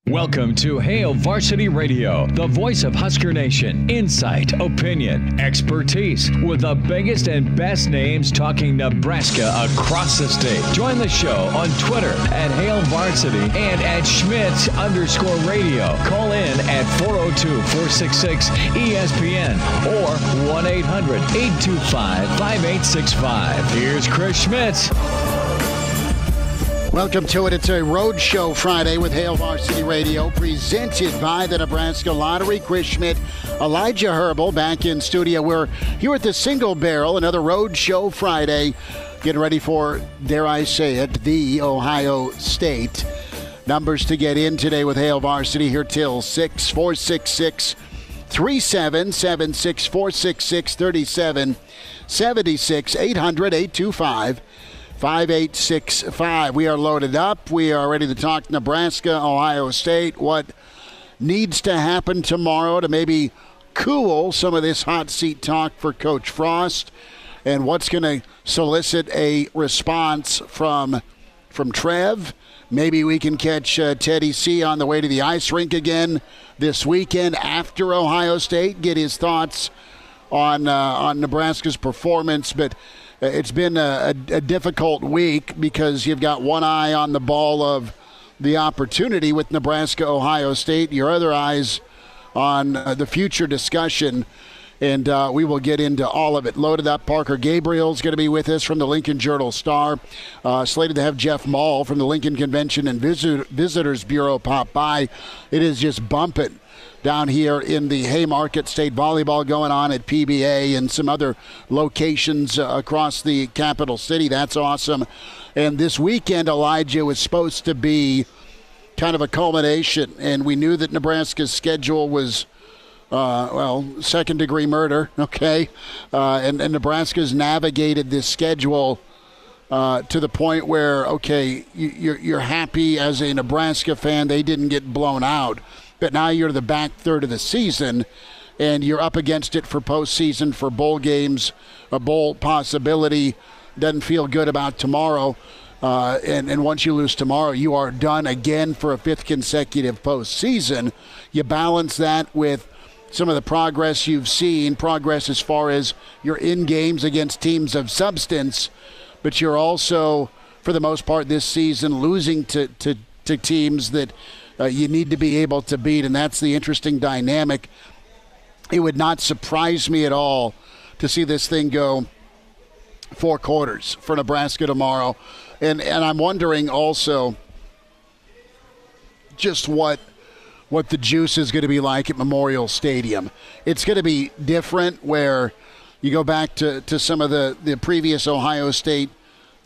Welcome to Hail Varsity Radio, the voice of Husker Nation. Insight, opinion, expertise, with the biggest and best names talking Nebraska across the state. Join the show on Twitter at Hail Varsity and at Schmidt_radio. Call in at 402-466-ESPN or 1-800-825-5865. Here's Chris Schmidt. Welcome to it. It's a road show Friday with Hail Varsity Radio, presented by the Nebraska Lottery. Chris Schmidt, Elijah Herbal back in studio. We're here at the Single Barrel, another road show Friday. Getting ready for, dare I say it, the Ohio State. Numbers to get in today with Hail Varsity here till 6, 466 3776 466 3776 800 825 5865. We are loaded up. We are ready to talk Nebraska-Ohio State. What needs to happen tomorrow to maybe cool some of this hot seat talk for Coach Frost, and what's going to solicit a response from Trev. Maybe we can catch Teddy C on the way to the ice rink again this weekend after Ohio State, get his thoughts on Nebraska's performance. But it's been a difficult week because you've got one eye on the ball of the opportunity with Nebraska-Ohio State, your other eyes on the future discussion, and we will get into all of it. Loaded up, Parker Gabriel's going to be with us from the Lincoln Journal-Star. Slated to have Jeff Mall from the Lincoln Convention and Visitors Bureau pop by. It is just bumping down here in the Haymarket. State volleyball going on at PBA and some other locations across the capital city. That's awesome. And this weekend, Elijah, was supposed to be kind of a culmination, and we knew that Nebraska's schedule was, second-degree murder, okay? And Nebraska's navigated this schedule to the point where, okay, you're happy as a Nebraska fan they didn't get blown out. But now you're the back third of the season, and you're up against it for postseason, for bowl games, a bowl possibility. Doesn't feel good about tomorrow. And once you lose tomorrow, you are done again for a fifth consecutive postseason. You balance that with some of the progress you've seen, progress as far as you're in games against teams of substance, but you're also, for the most part this season, losing to teams that you need to be able to beat, and that's the interesting dynamic. It would not surprise me at all to see this thing go 4 quarters for Nebraska tomorrow. And I'm wondering also just what the juice is going to be like at Memorial Stadium. It's going to be different, where you go back to some of the previous Ohio State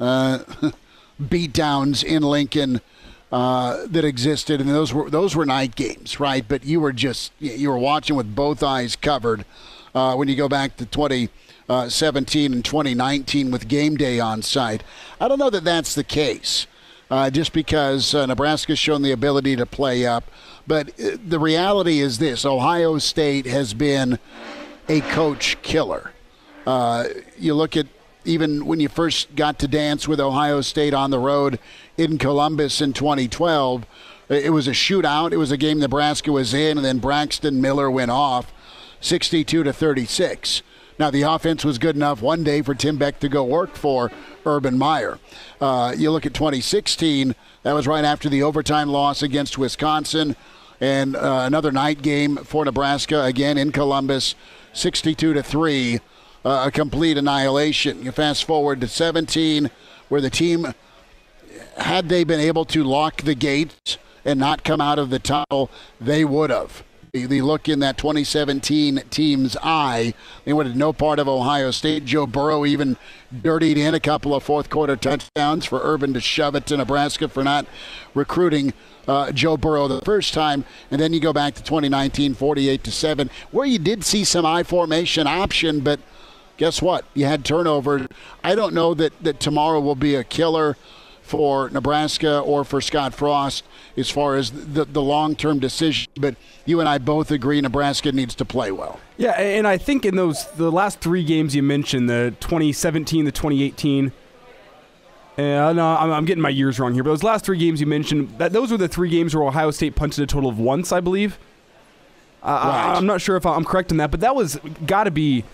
beatdowns in Lincoln that existed, and those were night games, right? But you were watching with both eyes covered when you go back to 2017 and 2019 with game day on site. I don't know that that's the case, just because Nebraska's shown the ability to play up. But the reality is this: Ohio State has been a coach killer. You look at even when you first got to dance with Ohio State on the road in Columbus in 2012, it was a shootout. It was a game Nebraska was in, and then Braxton Miller went off 62-36. Now, the offense was good enough one day for Tim Beck to go work for Urban Meyer. You look at 2016, that was right after the overtime loss against Wisconsin, and another night game for Nebraska, again in Columbus, 62-3. A complete annihilation. You fast forward to 17, where the team, had they been able to lock the gates and not come out of the tunnel, they would have. The look in that 2017 team's eye, they wanted no part of Ohio State. Joe Burrow even dirtied in a couple of fourth-quarter touchdowns for Urban to shove it to Nebraska for not recruiting Joe Burrow the first time. And then you go back to 2019, 48-7, where you did see some I-formation option, but guess what? You had turnover. I don't know that tomorrow will be a killer for Nebraska or for Scott Frost as far as the long-term decision, but you and I both agree Nebraska needs to play well. Yeah, and I think in the last 3 games you mentioned, the 2017, the 2018, No, I'm getting my years wrong here, but those last 3 games you mentioned, those were the 3 games where Ohio State punted a total of once, I believe. Right. I'm not sure if I'm correct in that, but that was got to be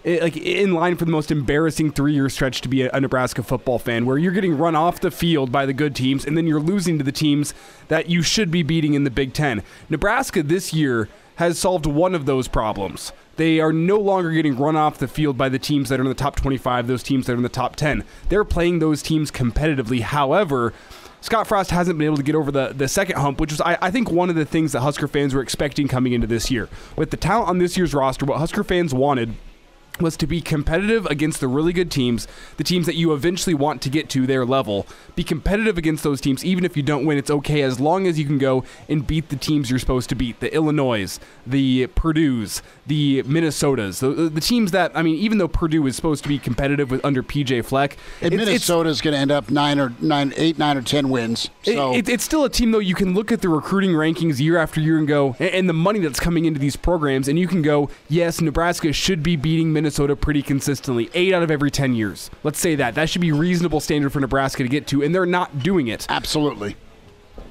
like in line for the most embarrassing 3-year stretch to be a Nebraska football fan, where you're getting run off the field by the good teams, and then you're losing to the teams that you should be beating in the Big Ten. Nebraska this year has solved one of those problems. They are no longer getting run off the field by the teams that are in the top 25, those teams that are in the top 10. They're playing those teams competitively. However, Scott Frost hasn't been able to get over the second hump, which was, I think, one of the things that Husker fans were expecting coming into this year. With the talent on this year's roster, what Husker fans wanted was to be competitive against the really good teams, the teams that you eventually want to get to their level. Be competitive against those teams. Even if you don't win, it's okay as long as you can go and beat the teams you're supposed to beat. The Illinois, the Purdue's, the Minnesotas, the teams that, I mean, even though Purdue is supposed to be competitive under PJ Fleck. And Minnesota's going to end up 9 or 10 wins. So. It's still a team, though, you can look at the recruiting rankings year after year and go, and the money that's coming into these programs, and you can go, yes, Nebraska should be beating Minnesota pretty consistently, 8 out of every 10 years. Let's say that. That should be a reasonable standard for Nebraska to get to, and they're not doing it. Absolutely.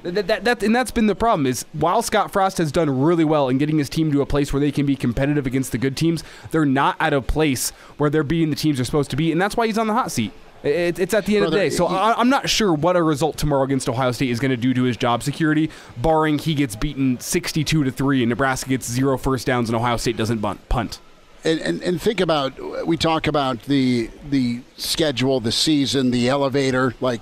And that's been the problem, is while Scott Frost has done really well in getting his team to a place where they can be competitive against the good teams, they're not at a place where they're beating the teams they're supposed to be, and that's why he's on the hot seat. It's at the end of the day. So I'm not sure what a result tomorrow against Ohio State is going to do to his job security, barring he gets beaten 62-3 and Nebraska gets 0 first downs and Ohio State doesn't punt. And think about, we talk about the schedule, the season, the elevator. Like,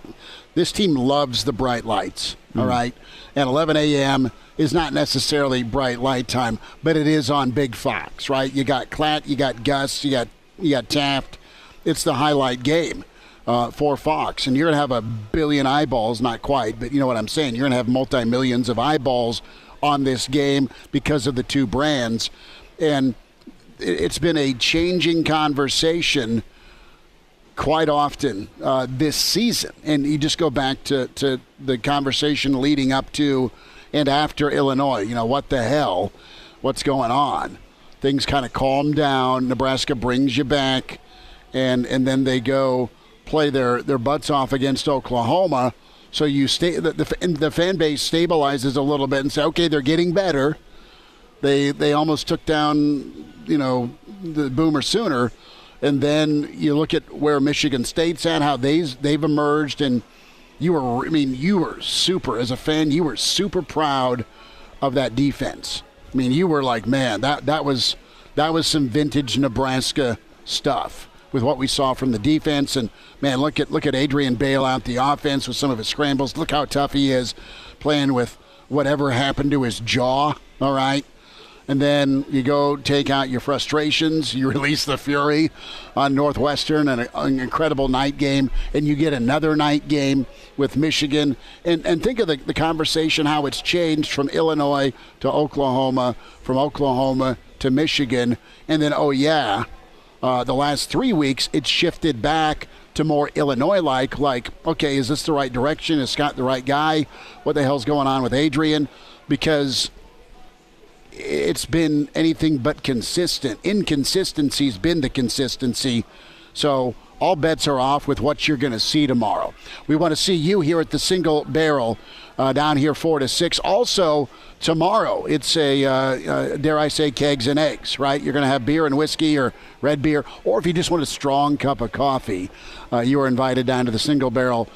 this team loves the bright lights, all right? And 11 a.m. is not necessarily bright light time, but it is on Big Fox, right? You got Klatt, you got Gus, you got Taft. It's the highlight game for Fox. And you're going to have a billion eyeballs, not quite, but you know what I'm saying. You're going to have multi-millions of eyeballs on this game because of the 2 brands. And it's been a changing conversation quite often this season. And you just go back to the conversation leading up to and after Illinois. You know, what the hell? What's going on? Things kind of calm down. Nebraska brings you back. And then they go play their butts off against Oklahoma. So you stay. The fan base stabilizes a little bit and say, okay, they're getting better. They almost took down, the Boomer Sooner, and then you look at where Michigan State's at, how they've emerged, and you were super, as a fan, you were super proud of that defense. I mean, you were like, man, that was some vintage Nebraska stuff with what we saw from the defense. And man, look at Adrian bail out the offense with some of his scrambles. Look how tough he is playing with whatever happened to his jaw. All right. And then you go take out your frustrations, you release the fury on Northwestern, and an incredible night game, and you get another night game with Michigan. And think of the conversation, how it's changed from Illinois to Oklahoma, from Oklahoma to Michigan, and then, the last 3 weeks, it's shifted back to more Illinois-like, okay, is this the right direction? Is Scott the right guy? What the hell's going on with Adrian? Because it's been anything but consistent. Inconsistency's been the consistency. So all bets are off with what you're going to see tomorrow. We want to see you here at the Single Barrel down here 4 to 6. Also, tomorrow, it's dare I say, kegs and eggs, right? You're going to have beer and whiskey or red beer, or if you just want a strong cup of coffee, you are invited down to the Single Barrel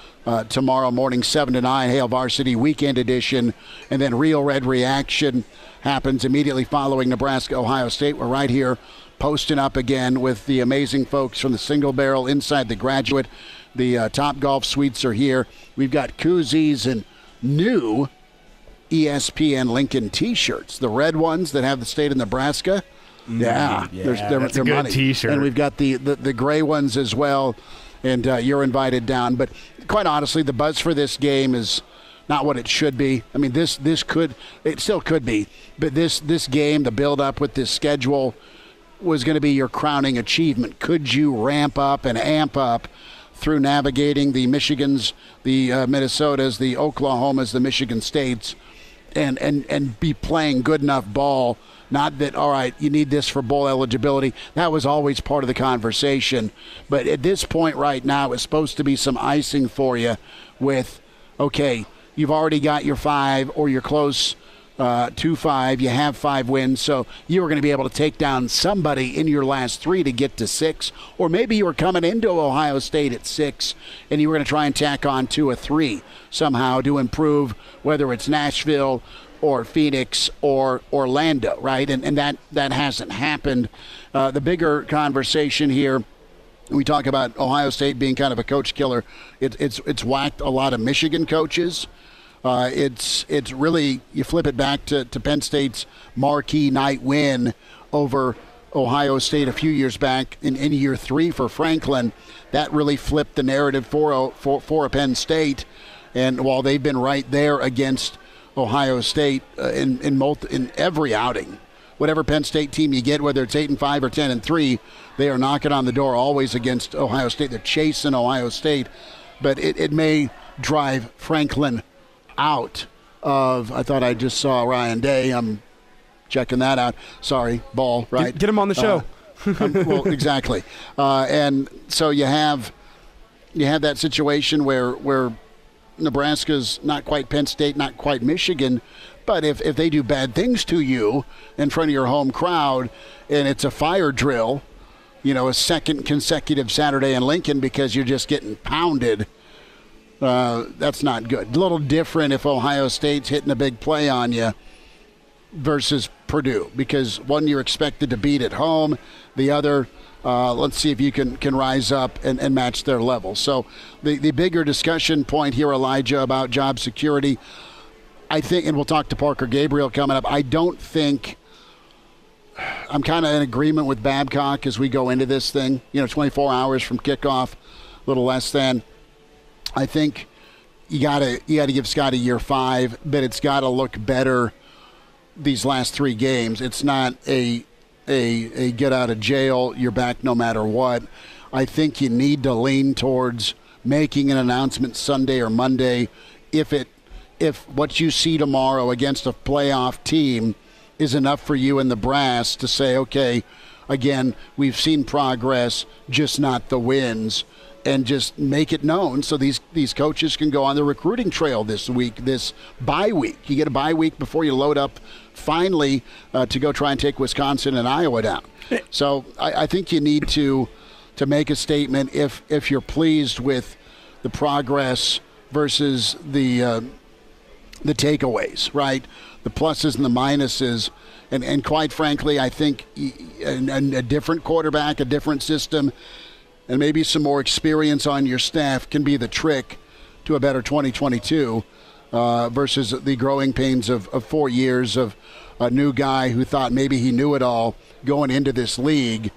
tomorrow morning, 7 to 9, Hail Varsity Weekend Edition, and then Real Red Reaction happens immediately following Nebraska-Ohio State. We're right here posting up again with the amazing folks from the Single Barrel inside the Graduate. The Top Golf Suites are here. We've got koozies and new ESPN Lincoln T-shirts, the red ones that have the state of Nebraska. They're that's a good money. T-shirt. And we've got the gray ones as well, and you're invited down. But quite honestly, the buzz for this game is not what it should be. I mean, it still could be, but this game, the build-up with this schedule, was going to be your crowning achievement. Could you ramp up and amp up through navigating the Michigans, the Minnesotas, the Oklahomas, the Michigan States, and be playing good enough ball. Not that, all right, you need this for bowl eligibility. That was always part of the conversation. But at this point right now, it's supposed to be some icing for you with, okay, you've already got your 5 or you're close to 5. You have 5 wins, so you were going to be able to take down somebody in your last 3 to get to 6. Or maybe you were coming into Ohio State at 6 and you were going to try and tack on 2 or 3 somehow to improve, whether it's Nashville or Phoenix or Orlando, right? And that hasn't happened. The bigger conversation here, we talk about Ohio State being kind of a coach killer. It's whacked a lot of Michigan coaches. It's really, you flip it back to Penn State's marquee night win over Ohio State a few years back in year 3 for Franklin. That really flipped the narrative for Penn State. And while they've been right there against Ohio State in every outing, whatever Penn State team you get, whether it's 8-5 or 10-3, they are knocking on the door always against Ohio State. They're chasing Ohio State, but it may drive Franklin out of. I thought I just saw Ryan Day. I'm checking that out. Sorry, ball, right? Get him on the show. Well, exactly. And so you have that situation where Nebraska's not quite Penn State, not quite Michigan, but if they do bad things to you in front of your home crowd and it's a fire drill, a second consecutive Saturday in Lincoln because you're just getting pounded, that's not good. A little different if Ohio State's hitting a big play on you versus Purdue, because one you're expected to beat at home, the other, let's see if you can rise up and match their level. So the bigger discussion point here, Elijah, about job security, I think, and we'll talk to Parker Gabriel coming up, I don't think, I'm kind of in agreement with Babcock as we go into this thing, 24 hours from kickoff, a little less than. I think you gotta give Scott a year 5, but it's got to look better these last 3 games. It's not a get out of jail, you're back no matter what. I think you need to lean towards making an announcement Sunday or Monday if what you see tomorrow against a playoff team is enough for you and the brass to say, okay, again, we've seen progress, just not the wins, and just make it known so these coaches can go on the recruiting trail this week, this bye week. You get a bye week before you load up finally to go try and take Wisconsin and Iowa down. So I think you need to make a statement if you're pleased with the progress versus the takeaways, right? The pluses and the minuses. And quite frankly, I think a different quarterback, a different system, and maybe some more experience on your staff can be the trick to a better 2022 versus the growing pains of 4 years of a new guy who thought maybe he knew it all going into this league,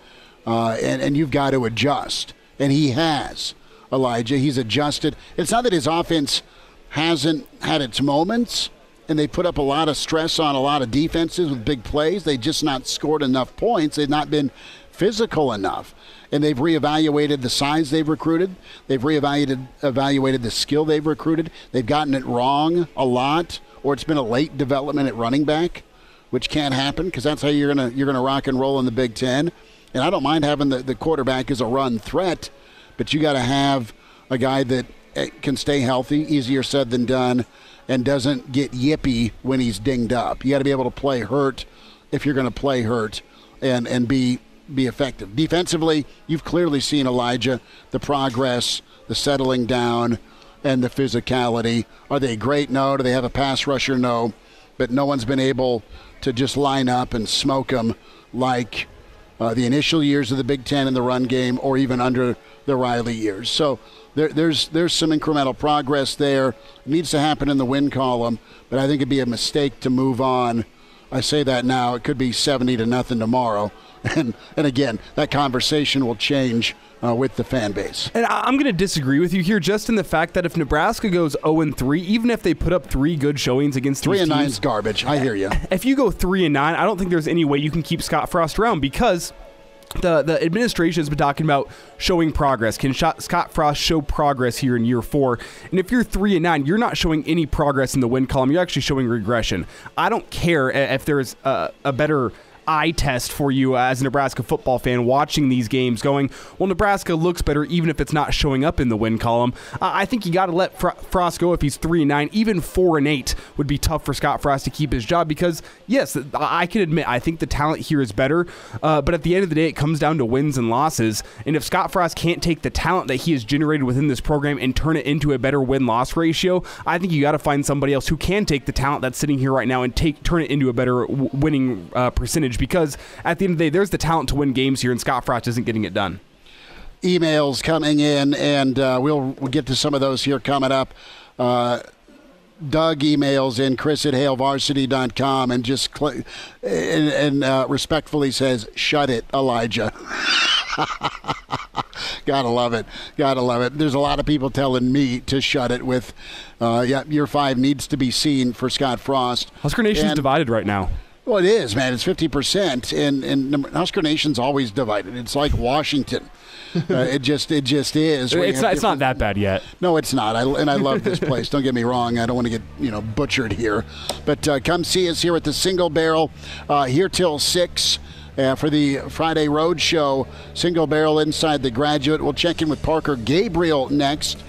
and you've got to adjust. And he has, Elijah. He's adjusted. It's not that his offense hasn't had its moments, and they put up a lot of stress on a lot of defenses with big plays. They've just not scored enough points. They've not been physical enough. And they've reevaluated the size they've recruited. They've evaluated the skill they've recruited. They've gotten it wrong a lot, or it's been a late development at running back, which can't happen because that's how you're gonna rock and roll in the Big Ten. And I don't mind having the quarterback as a run threat, but you got to have a guy that can stay healthy, easier said than done, and doesn't get yippy when he's dinged up. You got to be able to play hurt if you're going to play hurt and be effective. Defensively, you've clearly seen, Elijah, the progress, the settling down, and the physicality. Are they great? No. Do they have a pass rusher? No. But no one's been able to just line up and smoke them like the initial years of the Big Ten in the run game, or even under the Riley years. So there's some incremental progress there. It needs to happen in the win column, but I think it'd be a mistake to move on. I say that now. It could be 70-0 tomorrow. And again, that conversation will change with the fan base. And I'm going to disagree with you here just in the fact that if Nebraska goes 0-3, even if they put up 3 good showings against these teams. 3-9 is garbage. I hear you. If you go 3-9, I don't think there's any way you can keep Scott Frost around because the administration has been talking about showing progress. Can Scott Frost show progress here in year 4? And if you're 3-9, you're not showing any progress in the win column. You're actually showing regression. I don't care if there's a better eye test for you as a Nebraska football fan watching these games going, well, Nebraska looks better even if it's not showing up in the win column. I think you got to let Frost go if he's 3-9. Even 4-8 would be tough for Scott Frost to keep his job because, yes, I can admit I think the talent here is better, but at the end of the day, it comes down to wins and losses. And if Scott Frost can't take the talent that he has generated within this program and turn it into a better win-loss ratio, I think you got to find somebody else who can take the talent that's sitting here right now and turn it into a better winning percentage. Because at the end of the day, there's the talent to win games here, and Scott Frost isn't getting it done. Emails coming in, and we'll get to some of those here coming up. Doug emails in chris@HaleVarsity.com and just respectfully says, "Shut it, Elijah." Gotta love it. Gotta love it. There's a lot of people telling me to shut it with, year 5 needs to be seen for Scott Frost. Husker Nation's divided right now. Well, it is, man. It's 50%, and Husker Nation's always divided. It's like Washington. It just is. It's not that bad yet. No, it's not. I love this place. Don't get me wrong. I don't want to get butchered here. But come see us here at the Single Barrel here till 6 for the Friday Road Show. Single Barrel inside the Graduate. We'll check in with Parker Gabriel next.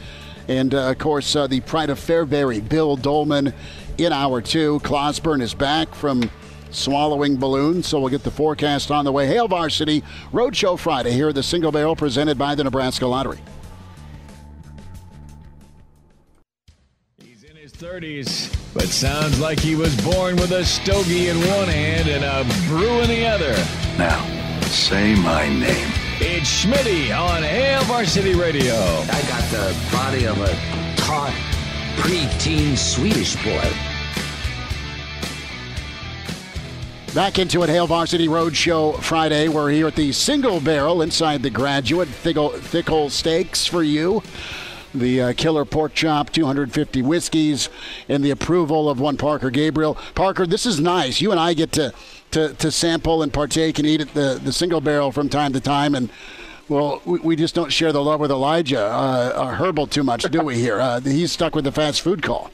And, of course, the Pride of Fairbury, Bill Doleman in hour 2. Clauseborne is back from swallowing balloons, so we'll get the forecast on the way. Hail Varsity Roadshow Friday here at the Single Barrel, presented by the Nebraska Lottery. He's in his 30s, but sounds like he was born with a stogie in one hand and a brew in the other. Now, say my name. It's Schmidt on Hail Varsity Radio. I got the body of a taut, preteen Swedish boy. Back into it, Hail Varsity Roadshow Friday. We're here at the Single Barrel inside the Graduate. Thickle steaks for you. The killer pork chop, 250 whiskeys, and the approval of one Parker Gabriel. Parker, this is nice. You and I get to sample and partake and eat at the Single Barrel from time to time, and well, we just don't share the love with Elijah Herbal too much, do we here? He's stuck with the fast food call.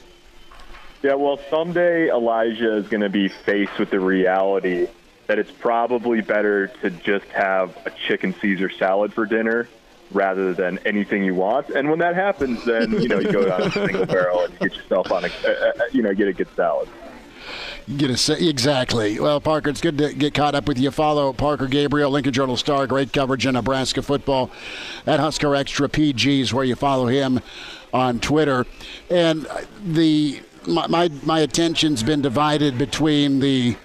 Yeah, well, someday Elijah is going to be faced with the reality that it's probably better to just have a chicken Caesar salad for dinner rather than anything you want. And when that happens, then, you go down to a Single Barrel and get yourself on get a good salad. Exactly. Well, Parker, it's good to get caught up with you. Follow Parker Gabriel, Lincoln Journal-Star, great coverage in Nebraska football at Husker Extra PGs, where you follow him on Twitter. And my attention's been divided between the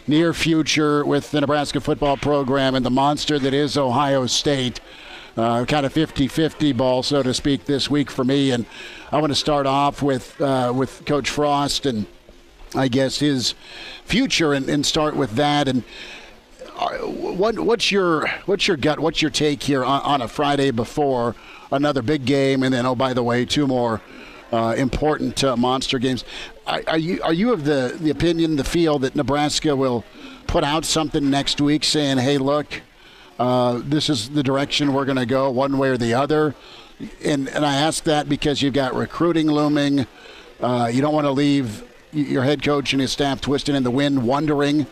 near future with the Nebraska football program and the monster that is Ohio State. Kind of 50-50 ball, so to speak, this week for me. And I want to start off with Coach Frost and I guess his future and start with that. And what's your gut? What's your take here on a Friday before another big game, and then, oh, by the way, 2 more important monster games? Are you of the opinion, the feel that Nebraska will put out something next week saying, hey, look, this is the direction we're going to go one way or the other? And I ask that because you've got recruiting looming. You don't want to leave your head coach and his staff twisting in the wind, wondering,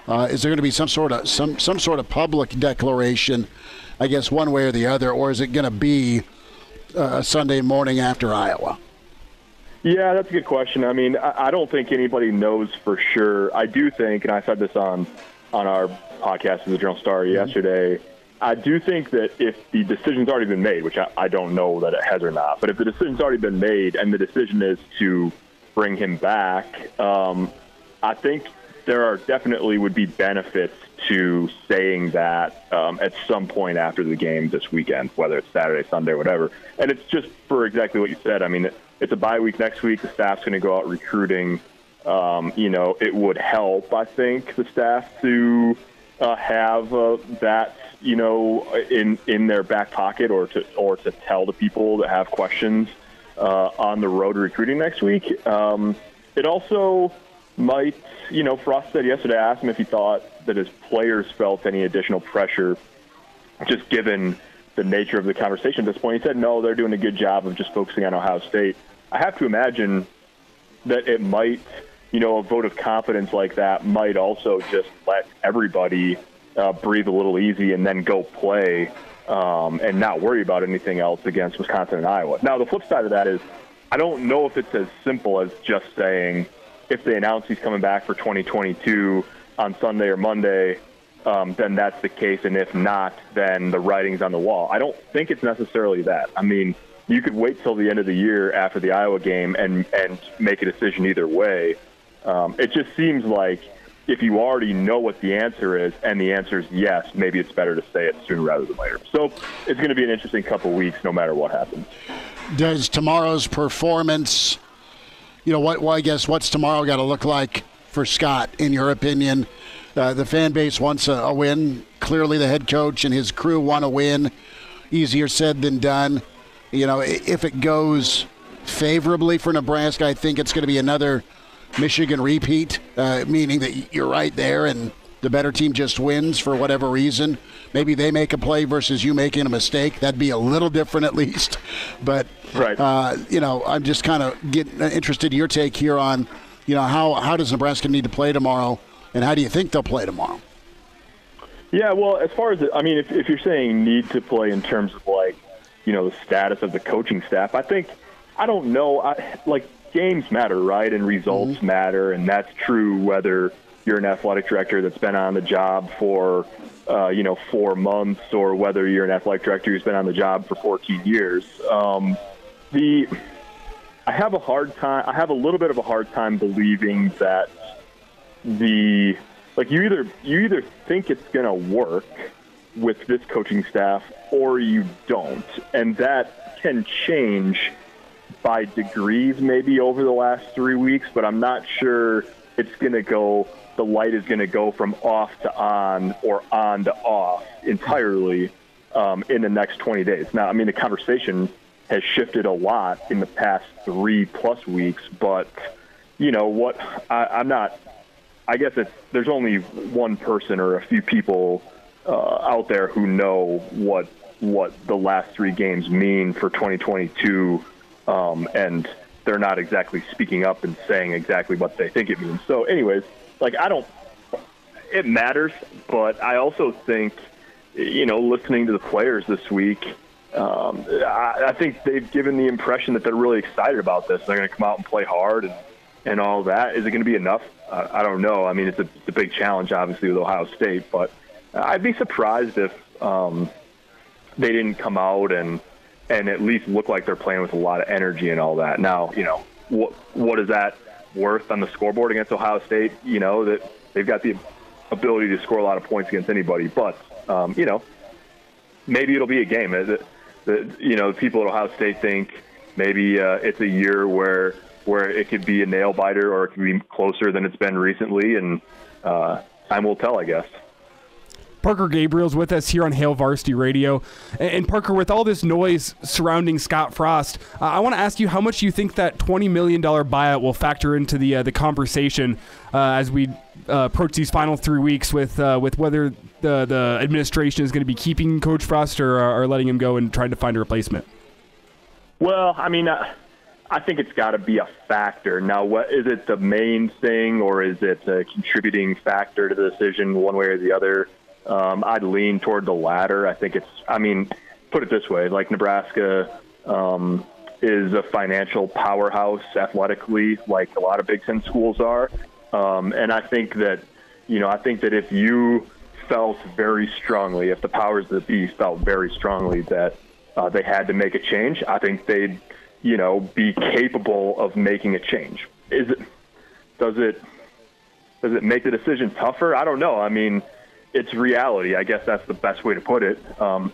is there going to be some sort of public declaration, I guess, one way or the other, or is it going to be Sunday morning after Iowa? Yeah, that's a good question. I mean, I don't think anybody knows for sure. I do think, and I said this on our podcast with the Journal-Star yesterday, I do think that if the decision's already been made, which I don't know that it has or not, but if the decision's already been made and the decision is to bring him back, I think there definitely would be benefits to saying that at some point after the game this weekend, whether it's Saturday, Sunday, whatever. And it's just for exactly what you said. I mean, it's a bye week next week. The staff's going to go out recruiting. It would help, I think, the staff to have that, in their back pocket or to tell the people that have questions on the road recruiting next week. It also might, Frost said yesterday, I asked him if he thought that his players felt any additional pressure just given the nature of the conversation at this point. He said, no, they're doing a good job of just focusing on Ohio State. I have to imagine that it might, a vote of confidence like that might also just let everybody breathe a little easy and then go play and not worry about anything else against Wisconsin and Iowa. Now, the flip side of that is I don't know if it's as simple as just saying if they announce he's coming back for 2022 on Sunday or Monday, then that's the case. And if not, then the writing's on the wall. I don't think it's necessarily that. I mean, you could wait till the end of the year after the Iowa game and make a decision either way. It just seems like if you already know what the answer is and the answer is yes, maybe it's better to say it sooner rather than later. So it's going to be an interesting couple weeks no matter what happens. Does tomorrow's performance, I guess what's tomorrow got to look like for Scott, in your opinion? The fan base wants a win. Clearly the head coach and his crew want a win. Easier said than done. If it goes favorably for Nebraska, I think it's going to be another Michigan repeat, meaning that you're right there and the better team just wins for whatever reason. Maybe they make a play versus you making a mistake. That'd be a little different at least. But, right. I'm just kind of getting interested in your take here on, how does Nebraska need to play tomorrow, and how do you think they'll play tomorrow? Yeah, well, as far as, if you're saying need to play in terms of, the status of the coaching staff, I don't know. Games matter, right? And results matter, and that's true whether you're an athletic director that's been on the job for, 4 months, or whether you're an athletic director who's been on the job for 14 years. I have a little bit of a hard time believing that you either think it's going to work with this coaching staff or you don't, and that can change by degrees maybe over the last 3 weeks, but I'm not sure it's going to go, the light is going to go from off to on or on to off entirely in the next 20 days. Now, the conversation has shifted a lot in the past 3+ weeks, but I guess there's only one person or a few people out there who know what the last 3 games mean for 2022. And they're not exactly speaking up and saying exactly what they think it means. So anyways, it matters, but I also think, listening to the players this week, I think they've given the impression that they're really excited about this. They're going to come out and play hard and all that. Is it going to be enough? I don't know. It's a big challenge, obviously, with Ohio State, but I'd be surprised if they didn't come out and at least look like they're playing with a lot of energy and all that. Now, what is that worth on the scoreboard against Ohio State? That they've got the ability to score a lot of points against anybody, but, maybe it'll be a game. People at Ohio State think maybe it's a year where it could be a nail biter or it could be closer than it's been recently, and time will tell, I guess. Parker Gabriel's with us here on Hail Varsity Radio. And Parker, with all this noise surrounding Scott Frost, I want to ask you how much you think that $20 million buyout will factor into the conversation as we approach these final 3 weeks with whether the administration is going to be keeping Coach Frost or letting him go and trying to find a replacement. Well, I think it's got to be a factor. Now, what is it, the main thing, or is it a contributing factor to the decision one way or the other? I'd lean toward the latter. I think put it this way, Nebraska is a financial powerhouse athletically, like a lot of Big Ten schools are. And I think that if you felt very strongly, if the powers that be felt very strongly that they had to make a change, I think they'd, be capable of making a change. Does it make the decision tougher? I don't know. It's reality. I guess that's the best way to put it.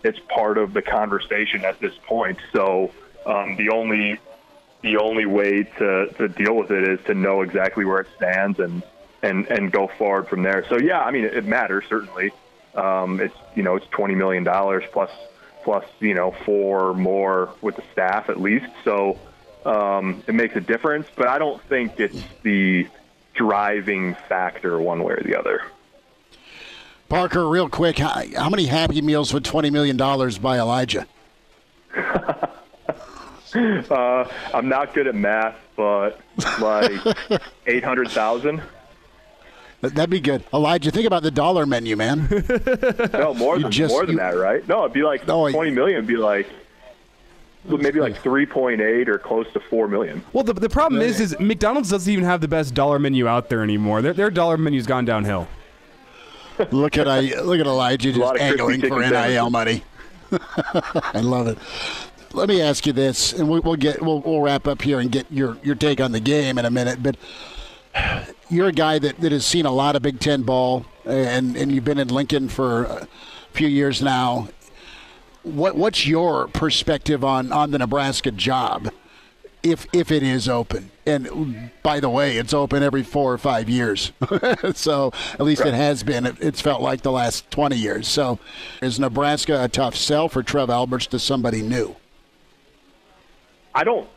It's part of the conversation at this point. So the only way to deal with it is to know exactly where it stands and go forward from there. So yeah, it matters certainly. It's $20 million plus 4 more with the staff at least. So it makes a difference, but I don't think it's the driving factor one way or the other. Parker, real quick, how many Happy Meals with $20 million by Elijah? I'm not good at math, but like 800,000. That'd be good. Elijah, think about the dollar menu, man. No, more than that, right? No, it'd be like 20 million. It'd be like maybe like 3.8 or close to 4 million. Well, the problem is McDonald's doesn't even have the best dollar menu out there anymore. Their dollar menu's gone downhill. Look at Elijah just angling for NIL money. I love it. Let me ask you this, and we'll wrap up here and get your take on the game in a minute. But you're a guy that has seen a lot of Big Ten ball, and you've been in Lincoln for a few years now. What's your perspective on the Nebraska job, if it is open? And by the way, it's open every 4 or 5 years. So at least it has been. It's felt like the last 20 years. So is Nebraska a tough sell for Trev Alberts to somebody new? I don't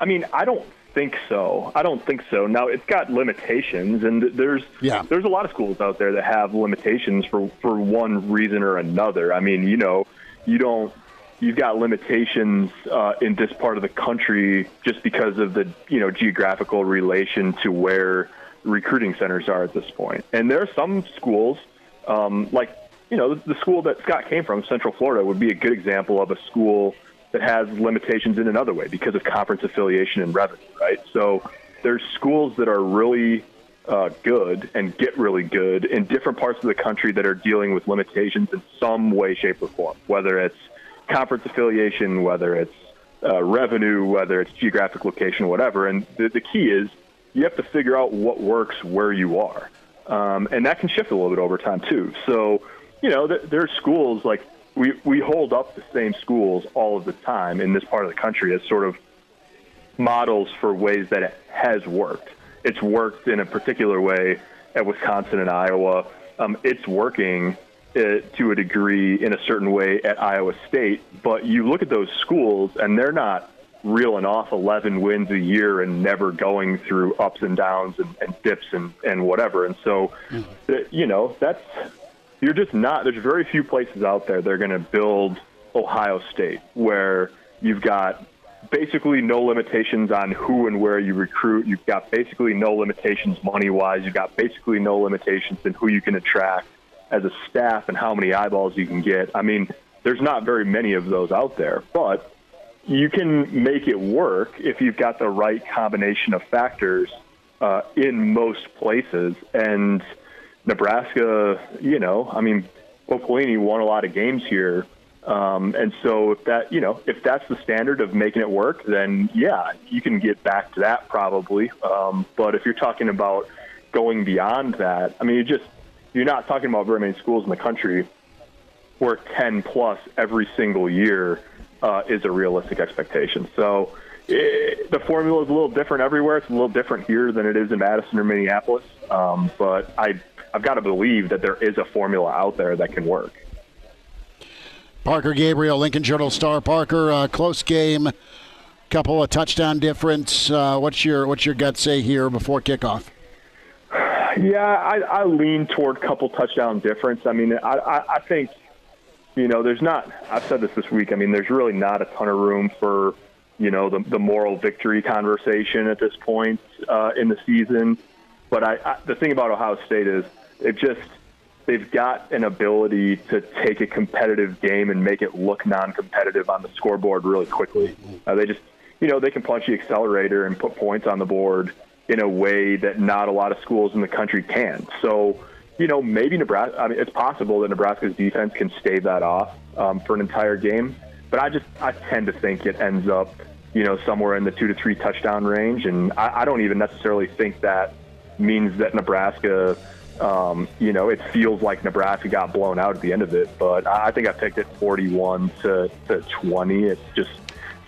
think so. Now, it's got limitations, and there's a lot of schools out there that have limitations for one reason or another. I mean, you've got limitations in this part of the country just because of the geographical relation to where recruiting centers are at this point. And there are some schools, the school that Scott came from, Central Florida, would be a good example of a school that has limitations in another way because of conference affiliation and revenue, right? So there's schools that are really good and get really good in different parts of the country that are dealing with limitations in some way, shape, or form, whether it's conference affiliation, whether it's revenue, whether it's geographic location, whatever. And the key is you have to figure out what works where you are. And that can shift a little bit over time, too. So, there's schools like we hold up the same schools all of the time in this part of the country as sort of models for ways that it has worked. It's worked in a particular way at Wisconsin and Iowa. It's working to a degree in a certain way at Iowa State, but you look at those schools and they're not reeling off 11 wins a year and never going through ups and downs and dips and whatever. And so, you're just not, there's very few places out there that are going to build Ohio State where you've got basically no limitations on who and where you recruit. You've got basically no limitations money-wise. You've got basically no limitations in who you can attract as a staff and how many eyeballs you can get. I mean, there's not very many of those out there, but you can make it work if you've got the right combination of factors in most places. And Nebraska, Bo Pelini won a lot of games here. And so if that's the standard of making it work, then yeah, you can get back to that probably. But if you're talking about going beyond that, I mean, you're not talking about very many schools in the country where 10 plus every single year is a realistic expectation. So the formula is a little different everywhere. It's a little different here than it is in Madison or Minneapolis. But I've got to believe that there is a formula out there that can work. Parker Gabriel, Lincoln Journal-Star. Parker, close game, couple of touchdown difference. What's your gut say here before kickoff? Yeah, I lean toward couple touchdown difference. I mean, I think, there's not, I've said this week, I mean, there's really not a ton of room for, the moral victory conversation at this point in the season. But the thing about Ohio State is they've got an ability to take a competitive game and make it look non-competitive on the scoreboard really quickly. They can punch the accelerator and put points on the board in a way that not a lot of schools in the country can. So, maybe Nebraska, I mean, it's possible that Nebraska's defense can stave that off for an entire game. But I tend to think it ends up, somewhere in the 2 to 3 touchdown range. And I don't even necessarily think that means that Nebraska, it feels like Nebraska got blown out at the end of it. But I think I picked it 41 to 20. It just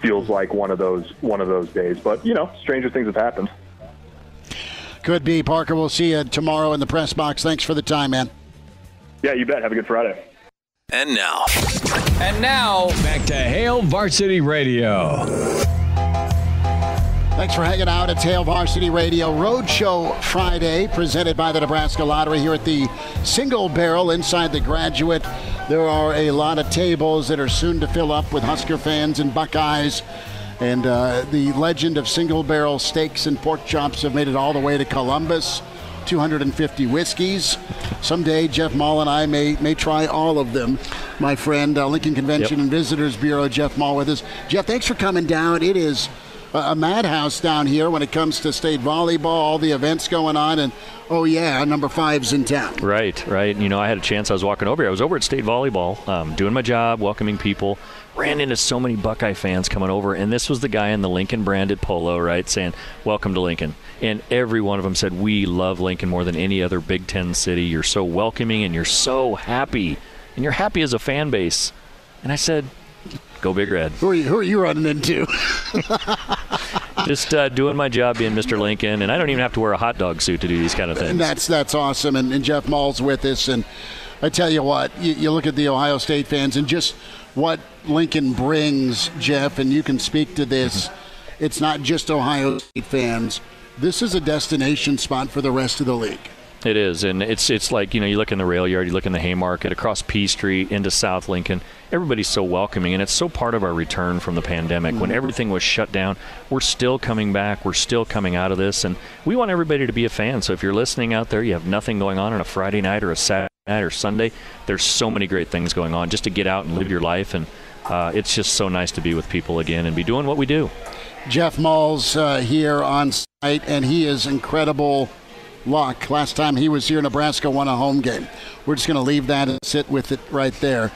feels like one of those days. But, stranger things have happened. Could be. Parker, we'll see you tomorrow in the press box. Thanks for the time, man. Yeah, you bet. Have a good Friday. And now, back to Hail Varsity Radio. Thanks for hanging out at Hail Varsity Radio Roadshow Friday, presented by the Nebraska Lottery here at the Single Barrel inside the Graduate. There are a lot of tables that are soon to fill up with Husker fans and Buckeyes. And the legend of Single Barrel steaks and pork chops have made it all the way to Columbus. 250 whiskeys. Someday, Jeff Mall and I may try all of them. My friend, Lincoln Convention and Visitors Bureau, Jeff Mall with us. Jeff, thanks for coming down. It is a madhouse down here when it comes to state volleyball, all the events going on, and number 5's in town. Right. You know, I had a chance. I was walking over here. I was over at state volleyball, doing my job, welcoming people. Ran into so many Buckeye fans coming over, and this was the guy in the Lincoln branded polo, right, saying, "Welcome to Lincoln." And every one of them said, "We love Lincoln more than any other Big Ten city. You're so welcoming, and you're so happy, and you're happy as a fan base." And I said, "Go Big Red." Who are you running into? Just doing my job being Mr. Lincoln, and I don't even have to wear a hot dog suit to do these kind of things. And that's awesome, and Jeff Mall's with us, and I tell you what, you look at the Ohio State fans and just what Lincoln brings, Jeff, and you can speak to this. It's not just Ohio State fans. This is a destination spot for the rest of the league. It is, and it's like, you know, you look in the rail yard, you look in the Haymarket, across P Street into South Lincoln. Everybody's so welcoming, and it's so part of our return from the pandemic. When everything was shut down, we're still coming back. We're still coming out of this, and we want everybody to be a fan. So if you're listening out there, you have nothing going on a Friday night or a Saturday night or Sunday, there's so many great things going on just to get out and live your life, and it's just so nice to be with people again and be doing what we do. Jeff Mall's here on site, and he is incredible luck. Last time he was here, Nebraska won a home game. We're just going to leave that and sit with it right there.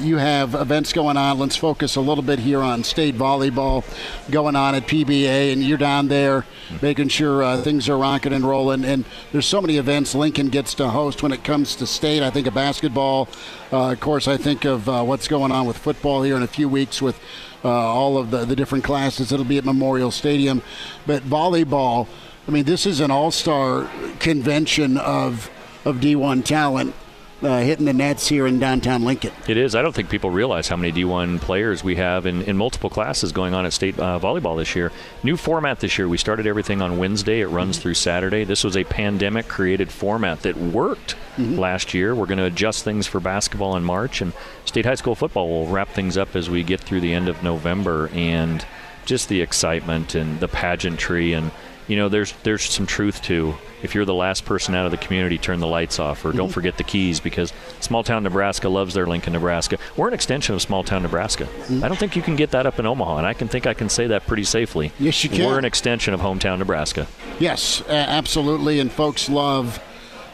You have events going on. Let's focus a little bit here on state volleyball going on at PBA, and you're down there making sure things are rocking and rolling. And there's so many events Lincoln gets to host when it comes to state. I think of basketball. Of course, I think of what's going on with football here in a few weeks with all of the different classes. It'll be at Memorial Stadium. But volleyball, I mean, this is an all-star convention of D1 talent hitting the nets here in downtown Lincoln. It is. I don't think people realize how many D1 players we have in multiple classes going on at state volleyball this year. New format this year. We started everything on Wednesday. It runs through Saturday. This was a pandemic-created format that worked last year. We're going to adjust things for basketball in March, and state high school football will wrap things up as we get through the end of November. And just the excitement and the pageantry, and you know, there's some truth to, if you're the last person out of the community, turn the lights off, or don't forget the keys, because small town Nebraska loves their Lincoln, Nebraska. We're an extension of small town Nebraska. I don't think you can get that up in Omaha, and I can say that pretty safely. Yes, you can. We're an extension of hometown Nebraska. Yes, absolutely, and folks love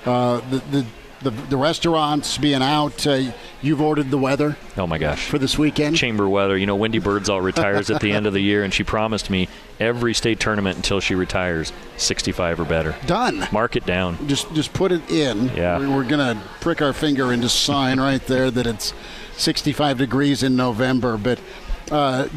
the restaurants being out. You've ordered the weather. Oh my gosh! For this weekend, chamber weather. You know, Wendy Birdsall retires at the end of the year, and she promised me every state tournament until she retires, 65 or better. Done. Mark it down. Just put it in. Yeah. We're gonna prick our finger and just sign right there that it's 65 degrees in November. But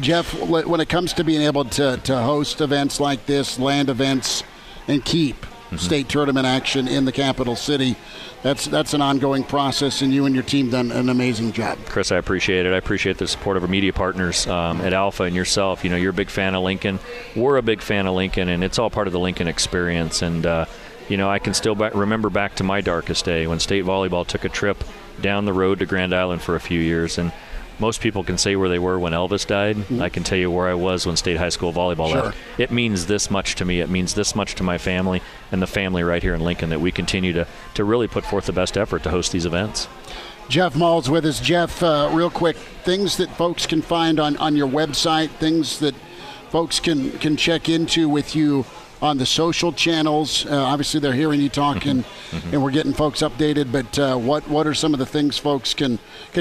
Jeff, when it comes to being able to host events like this, land events, and keep state tournament action in the capital city, that's an ongoing process, and you and your team done an amazing job. Chris, I appreciate it. I appreciate the support of our media partners at Alpha and yourself. You know, you're a big fan of Lincoln. We're a big fan of Lincoln, and it's all part of the Lincoln experience. And you know, I can still remember back to my darkest day when state volleyball took a trip down the road to Grand Island for a few years, and most people can say where they were when Elvis died. I can tell you where I was when state high school volleyball left. It means this much to me. It means this much to my family and the family right here in Lincoln, that we continue to really put forth the best effort to host these events. Jeff Mall's with us. Jeff, real quick, things that folks can find on your website, things that folks can check into with you on the social channels. Obviously, they're hearing you talk, and we're getting folks updated. But what are some of the things folks can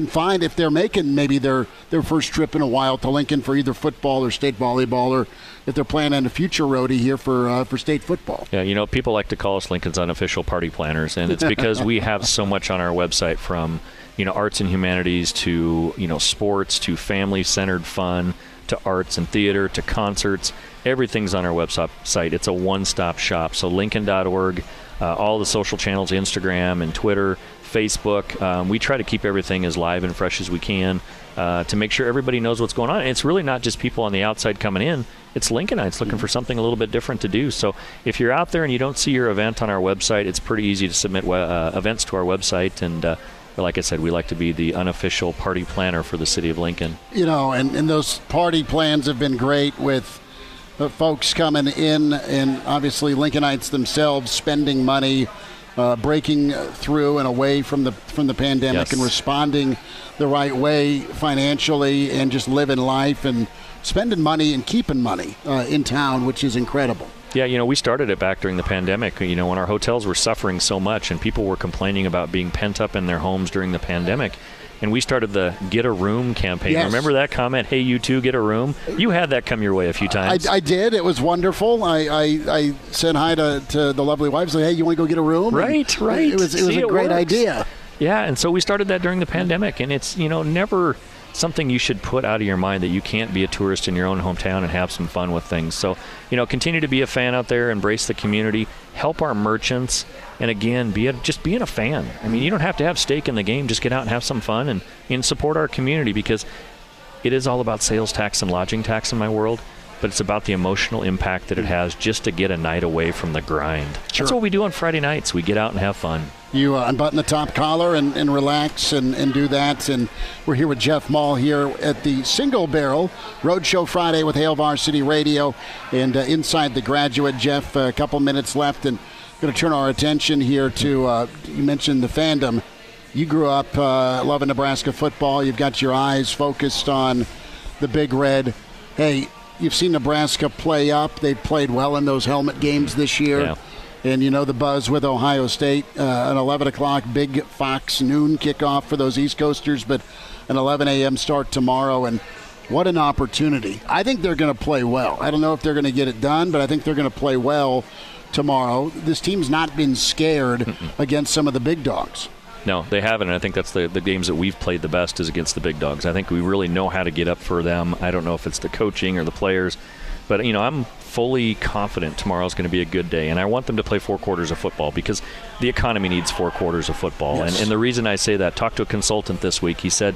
find if they're making maybe their first trip in a while to Lincoln for either football or state volleyball, or if they're planning a future roadie here for state football? Yeah, you know, people like to call us Lincoln's unofficial party planners, and it's because we have so much on our website, from, you know, arts and humanities to, you know, sports to family-centered fun to arts and theater to concerts. Everything's on our website. It's a one-stop shop. So Lincoln.org, all the social channels, Instagram and Twitter, Facebook. We try to keep everything as live and fresh as we can to make sure everybody knows what's going on. And it's really not just people on the outside coming in. It's Lincolnites looking for something a little bit different to do. So if you're out there and you don't see your event on our website, it's pretty easy to submit events to our website. And like I said, we like to be the unofficial party planner for the city of Lincoln. And those party plans have been great with folks coming in, and obviously Lincolnites themselves spending money, breaking through and away from the pandemic, and responding the right way financially, and just living life and spending money and keeping money in town, which is incredible. Yeah, we started it back during the pandemic, when our hotels were suffering so much and people were complaining about being pent up in their homes during the pandemic. And we started the Get a Room campaign. Yes. Remember that comment, hey, you too, get a room? You had that come your way a few times. I did. It was wonderful. I said hi to the lovely wives. Like, hey, you want to go get a room? Right. It was a great idea. Yeah, and so we started that during the pandemic. And it's, never something you should put out of your mind that you can't be a tourist in your own hometown and have some fun with things. So, continue to be a fan out there, embrace the community, help our merchants, and again, just being a fan. I mean, you don't have to have stake in the game. Just get out and have some fun and support our community, because it is all about sales tax and lodging tax in my world, but it's about the emotional impact that it has just to get a night away from the grind. Sure. That's what we do on Friday nights. We get out and have fun. You unbutton the top collar and relax and do that. And we're here with Jeff Maul here at the Single Barrel Roadshow Friday with Hail Varsity Radio. And inside the Graduate, Jeff, a couple minutes left, and going to turn our attention here to, you mentioned the fandom. You grew up loving Nebraska football. You've got your eyes focused on the Big Red. Hey, you've seen Nebraska play up. They played well in those helmet games this year. Yeah. And the buzz with Ohio State, an 11 o'clock Big Fox noon kickoff for those East Coasters, but an 11 a.m. start tomorrow. And what an opportunity. I think they're going to play well. I don't know if they're going to get it done, but I think they're going to play well tomorrow. This team's not been scared against some of the big dogs. No, they haven't, and I think that's the games that we've played the best is against the big dogs. I think we really know how to get up for them. I don't know if it's the coaching or the players, but, I'm fully confident tomorrow's going to be a good day, and I want them to play 4 quarters of football because the economy needs 4 quarters of football. Yes. And the reason I say that, talked to a consultant this week. He said,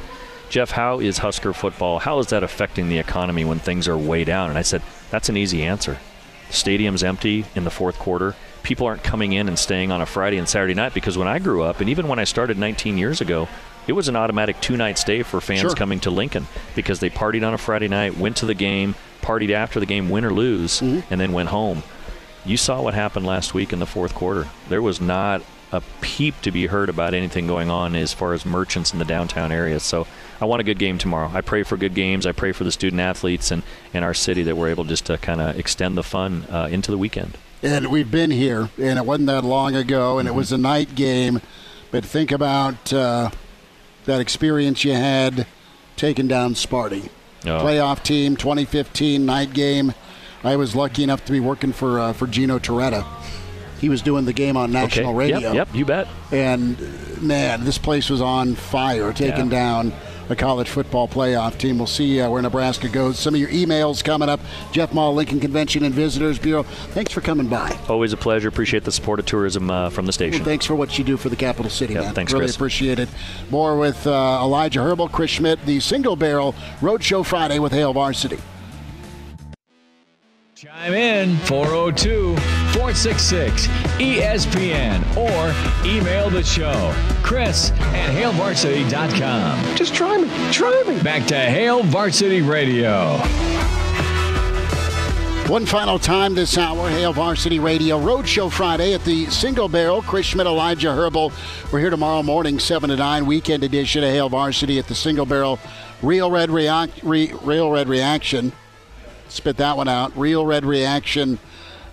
Jeff, how is Husker football, how is that affecting the economy when things are way down? And I said, that's an easy answer. The stadium's empty in the 4th quarter. People aren't coming in and staying on a Friday and Saturday night, because when I grew up, and even when I started 19 years ago, it was an automatic 2-night stay for fans coming to Lincoln, because they partied on a Friday night, went to the game, partied after the game, win or lose, and then went home. You saw what happened last week in the 4th quarter. There was not a peep to be heard about anything going on as far as merchants in the downtown area. So I want a good game tomorrow. I pray for good games. I pray for the student athletes and our city that we're able just to kind of extend the fun into the weekend. And we've been here, and it wasn't that long ago, and it was a night game. But think about that experience you had taking down Sparty. Playoff team, 2015 night game. I was lucky enough to be working for Gino Toretta. He was doing the game on national radio. Yep, you bet. And, man, this place was on fire, taking down a college football playoff team. We'll see where Nebraska goes. Some of your emails coming up. Jeff Maul, Lincoln Convention and Visitors Bureau. Thanks for coming by. Always a pleasure. Appreciate the support of tourism from the station. Well, thanks for what you do for the capital city, man. Thanks, really Chris. Appreciate it. More with Elijah Herbal, Chris Schmidt, the Single Barrel Roadshow Friday with Hail Varsity. Chime in 402-466-ESPN or email the show, Chris@HailVarsity.com. Just try me. Back to Hail Varsity Radio. One final time this hour, Hail Varsity Radio Roadshow Friday at the Single Barrel. Chris Schmidt, Elijah Herbal. We're here tomorrow morning, 7 to 9, weekend edition of Hail Varsity at the Single Barrel. Real Red Reaction. Spit that one out. Real Red Reaction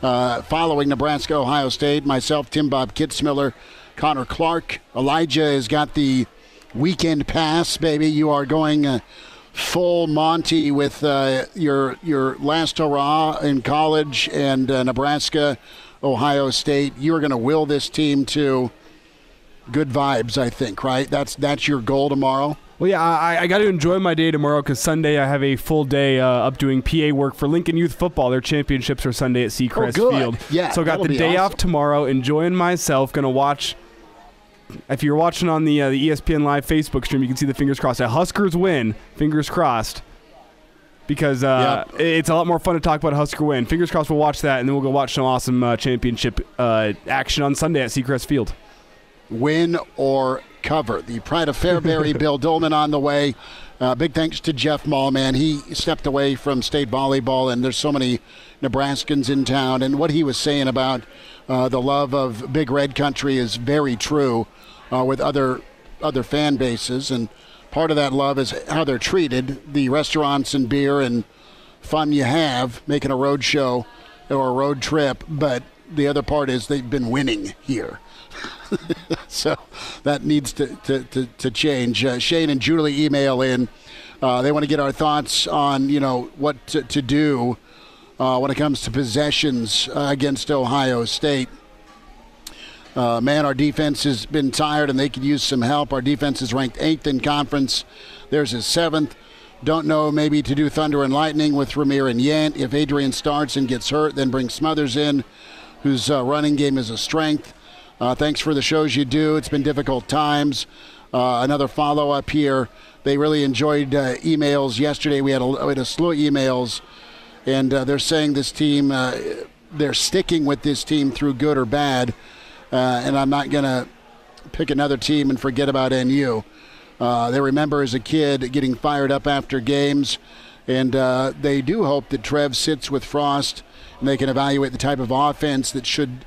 following Nebraska-Ohio State. Myself, Tim Bob Kitzmiller, Connor Clark. Elijah has got the weekend pass, baby. You are going full Monty with your last hurrah in college and Nebraska-Ohio State. You are going to will this team to good vibes, I think, right? That's your goal tomorrow. Well, yeah, I got to enjoy my day tomorrow because Sunday I have a full day up doing PA work for Lincoln Youth Football. Their championships are Sunday at Seacrest Field. Yeah, so I got the day off tomorrow, enjoying myself, going to watch. If you're watching on the ESPN Live Facebook stream, you can see the fingers crossed. A Huskers win, fingers crossed, because it's a lot more fun to talk about a Husker win. Fingers crossed we'll watch that, and then we'll go watch some awesome championship action on Sunday at Seacrest Field. Win or cover. The Pride of Fairbury, Bill Doleman on the way. Big thanks to Jeff Mall, man. He stepped away from state volleyball, and there's so many Nebraskans in town. And what he was saying about the love of Big Red Country is very true with other fan bases. And part of that love is how they're treated, the restaurants and beer and fun you have making a road show or a road trip. But the other part is they've been winning here. So that needs to change. Shane and Julie email in. They want to get our thoughts on, what to do when it comes to possessions against Ohio State. Man, our defense has been tired and they could use some help. Our defense is ranked 8th in conference. Theirs is 7th. Don't know maybe to do Thunder and Lightning with Ramir and Yant. If Adrian starts and gets hurt, then bring Smothers in, whose running game is a strength. Thanks for the shows you do. It's been difficult times. Another follow-up here. They really enjoyed emails yesterday. We had a slew of emails, and they're saying this team, they're sticking with this team through good or bad, and I'm not going to pick another team and forget about NU. They remember as a kid getting fired up after games, and they do hope that Trev sits with Frost and they can evaluate the type of offense that should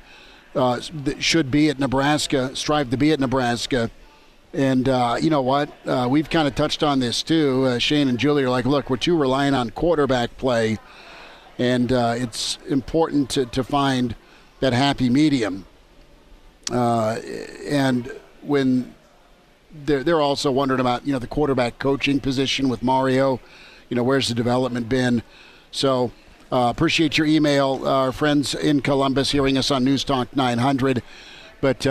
be at Nebraska, strive to be at Nebraska. And you know what? We've kind of touched on this too. Shane and Julie are like, look, we're too reliant on quarterback play, and it's important to find that happy medium. And when they're also wondering about, the quarterback coaching position with Mario, where's the development been? So appreciate your email, our friends in Columbus hearing us on News Talk 900. But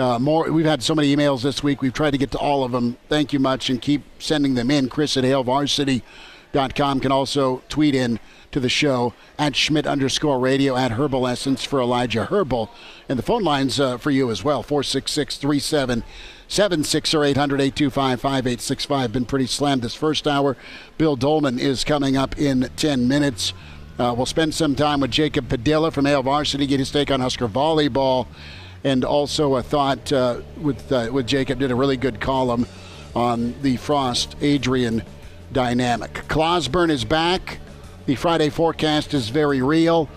we've had so many emails this week. We've tried to get to all of them. Thank you much, and keep sending them in. Chris at HaleVarsity.com can also tweet in to the show at Schmidt_radio, at Herbal Essence for Elijah Herbal. And the phone lines for you as well, 466-3776 or 800-825-5865. Been pretty slammed this first hour. Bill Doleman is coming up in 10 minutes. We'll spend some time with Jacob Padilla from Hale Varsity, get his take on Husker volleyball. And also a thought with Jacob, did a really good column on the Frost-Adrian dynamic. Clauseborne is back. The Friday forecast is very real.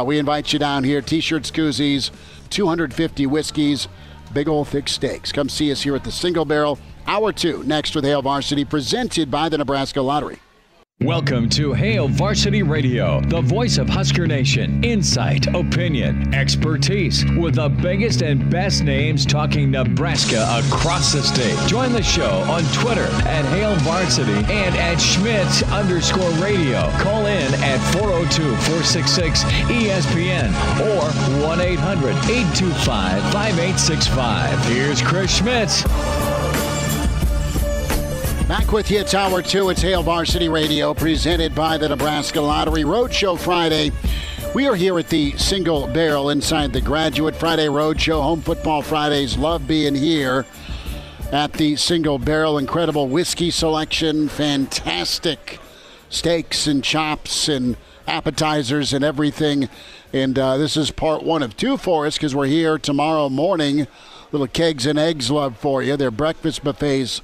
We invite you down here. T-shirts, koozies, 250 whiskeys, big old thick steaks. Come see us here at the Single Barrel. Hour 2 next with Hale Varsity, presented by the Nebraska Lottery. Welcome to Hale Varsity Radio, the voice of Husker Nation. Insight, opinion, expertise, with the biggest and best names talking Nebraska across the state. Join the show on Twitter at Hale Varsity and at Schmidt_radio. Call in at 402-466-ESPN or 1-800-825-5865. Here's Chris Schmidt. Back with you, it's Hour 2. It's Hale Varsity Radio, presented by the Nebraska Lottery. Roadshow Friday. We are here at the Single Barrel inside the Graduate Friday Roadshow. Home Football Fridays. Love being here at the Single Barrel. Incredible whiskey selection, fantastic steaks and chops and appetizers and everything. And this is part 1 of 2 for us because we're here tomorrow morning. Little kegs and eggs love for you. Their breakfast buffets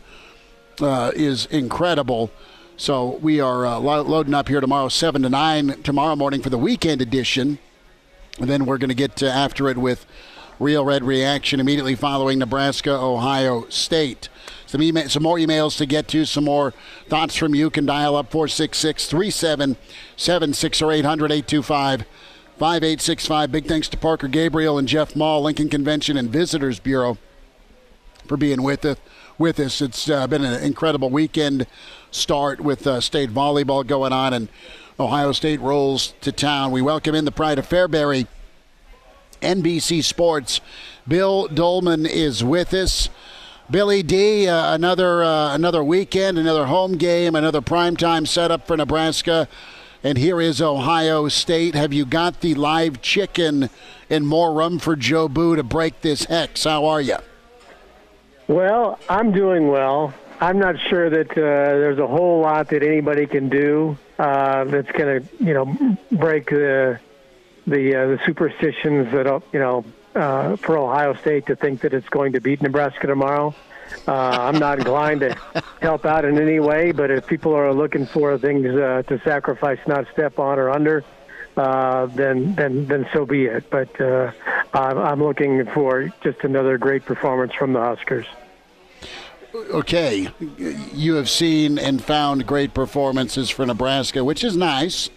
is incredible. So we are loading up here tomorrow, 7 to 9 tomorrow morning for the weekend edition. And then we're going to get after it with Real Red Reaction immediately following Nebraska-Ohio State. Some more emails to get to, some more thoughts from you. Can dial up 466-3776 or 800-825-5865. Big thanks to Parker Gabriel and Jeff Mall, Lincoln Convention and Visitors Bureau, for being with us. It's been an incredible weekend start with state volleyball going on, and Ohio State rolls to town. We welcome in the Pride of Fairbury, NBC Sports. Bill Doleman is with us. Billy D, another weekend, another home game, another primetime setup for Nebraska. And here is Ohio State. Have you got the live chicken and more rum for Joe Boo to break this hex? How are you? Well, I'm doing well. I'm not sure that there's a whole lot that anybody can do that's going to, break the superstitions that, for Ohio State to think that it's going to beat Nebraska tomorrow. I'm not inclined to help out in any way, but if people are looking for things to sacrifice, not step on or under, then so be it. But I'm looking for just another great performance from the Huskers. Okay, you have seen and found great performances for Nebraska, which is nice.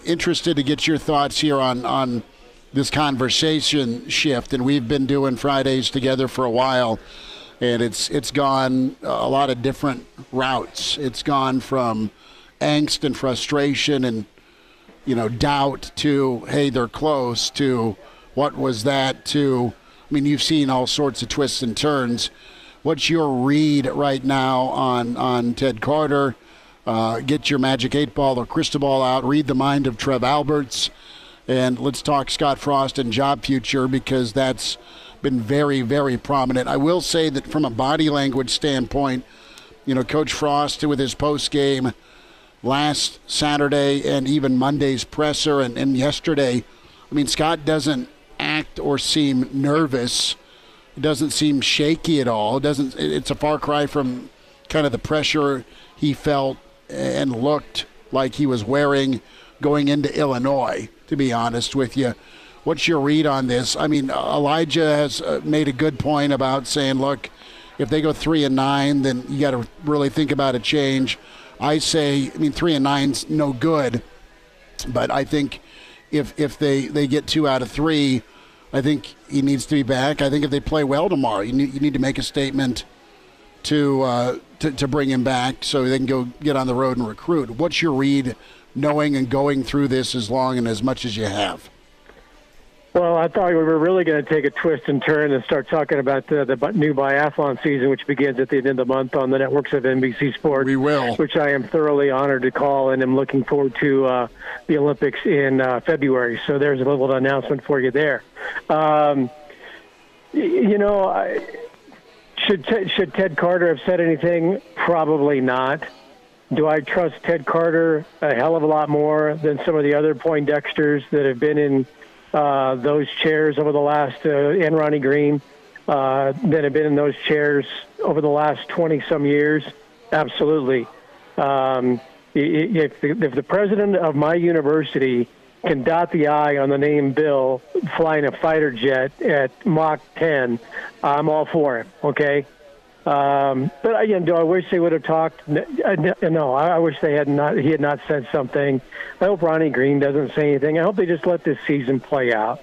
Interested to get your thoughts here on this conversation shift, and we've been doing Fridays together for a while, and it's gone a lot of different routes. It's gone from angst and frustration and doubt to, hey, they're close, to what was that, to, you've seen all sorts of twists and turns. What's your read right now on Ted Carter? Get your magic 8-ball or crystal ball out, read the mind of Trev Alberts, and let's talk Scott Frost and job future, because that's been very, very prominent. I will say that from a body language standpoint, Coach Frost with his post game last Saturday and even Monday's presser and yesterday, Scott doesn't act or seem nervous. It doesn't seem shaky at all. It's a far cry from kind of the pressure he felt and looked like he was wearing going into Illinois, to be honest with you. What's your read on this? Elijah has made a good point about saying, look, if they go 3-9, then you got to really think about a change. I say, 3-9's no good, but I think if they get 2 out of 3, I think he needs to be back. I think if they play well tomorrow, you need to make a statement to bring him back so they can go get on the road and recruit. What's your read, knowing and going through this as long and as much as you have? Well, I thought we were really going to take a twist and turn and start talking about the new biathlon season, which begins at the end of the month on the networks of NBC Sports. We will. Which I am thoroughly honored to call, and am looking forward to the Olympics in February. So there's a little announcement for you there. Should Ted Carter have said anything? Probably not. Do I trust Ted Carter a hell of a lot more than some of the other Poindexters that have been in those chairs over the last, and Ronnie Green, that have been in those chairs over the last 20-some years? Absolutely. If the president of my university can dot the I on the name Bill flying a fighter jet at Mach 10, I'm all for him, okay? But again, do I wish they would have talked? No, I wish he had not said something. I hope Ronnie Green doesn't say anything. I hope they just let this season play out.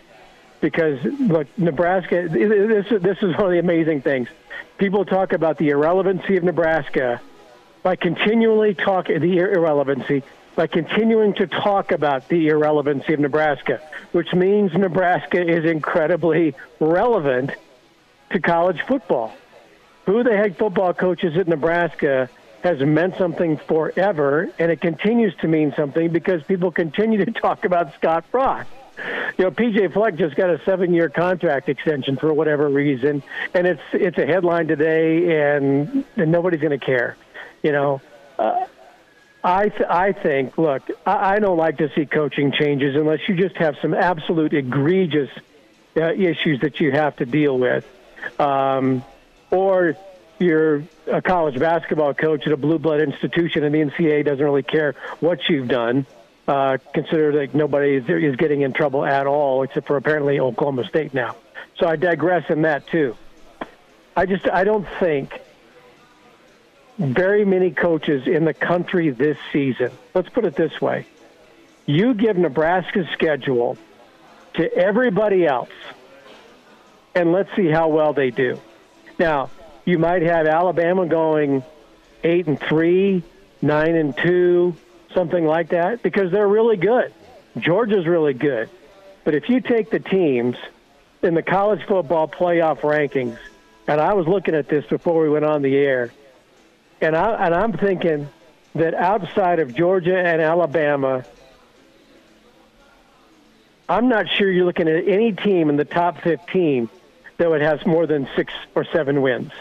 Because, look, Nebraska, this is one of the amazing things. People talk about the irrelevancy of Nebraska by continuing to talk about the irrelevancy of Nebraska, which means Nebraska is incredibly relevant to college football. Who the heck football coaches at Nebraska has meant something forever, and it continues to mean something because people continue to talk about Scott Frost. P.J. Fleck just got a 7-year contract extension for whatever reason, and it's a headline today, and nobody's going to care. I think, look, I don't like to see coaching changes unless you just have some absolute egregious issues that you have to deal with. Or you're a college basketball coach at a blue blood institution, and the NCAA doesn't really care what you've done. Consider that nobody is getting in trouble at all, except for apparently Oklahoma State now. So I digress in that too. I don't think very many coaches in the country this season. Let's put it this way: you give Nebraska's schedule to everybody else, and let's see how well they do. Now, you might have Alabama going 8-3, 9-2, something like that, because they're really good. Georgia's really good. But if you take the teams in the college football playoff rankings And I was looking at this before we went on the air, and I'm thinking that outside of Georgia and Alabama, I'm not sure you're looking at any team in the top 15 that would have more than 6 or 7 wins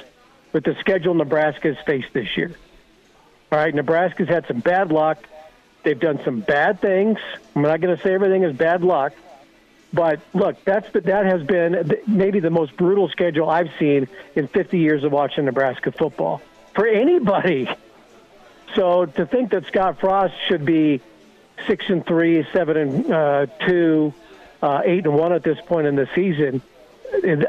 with the schedule Nebraska's faced this year. All right, Nebraska's had some bad luck. They've done some bad things. I'm not going to say everything is bad luck. But, look, that has been maybe the most brutal schedule I've seen in 50 years of watching Nebraska football for anybody. So to think that Scott Frost should be 6-3, 7-2, 8-1 at this point in the season,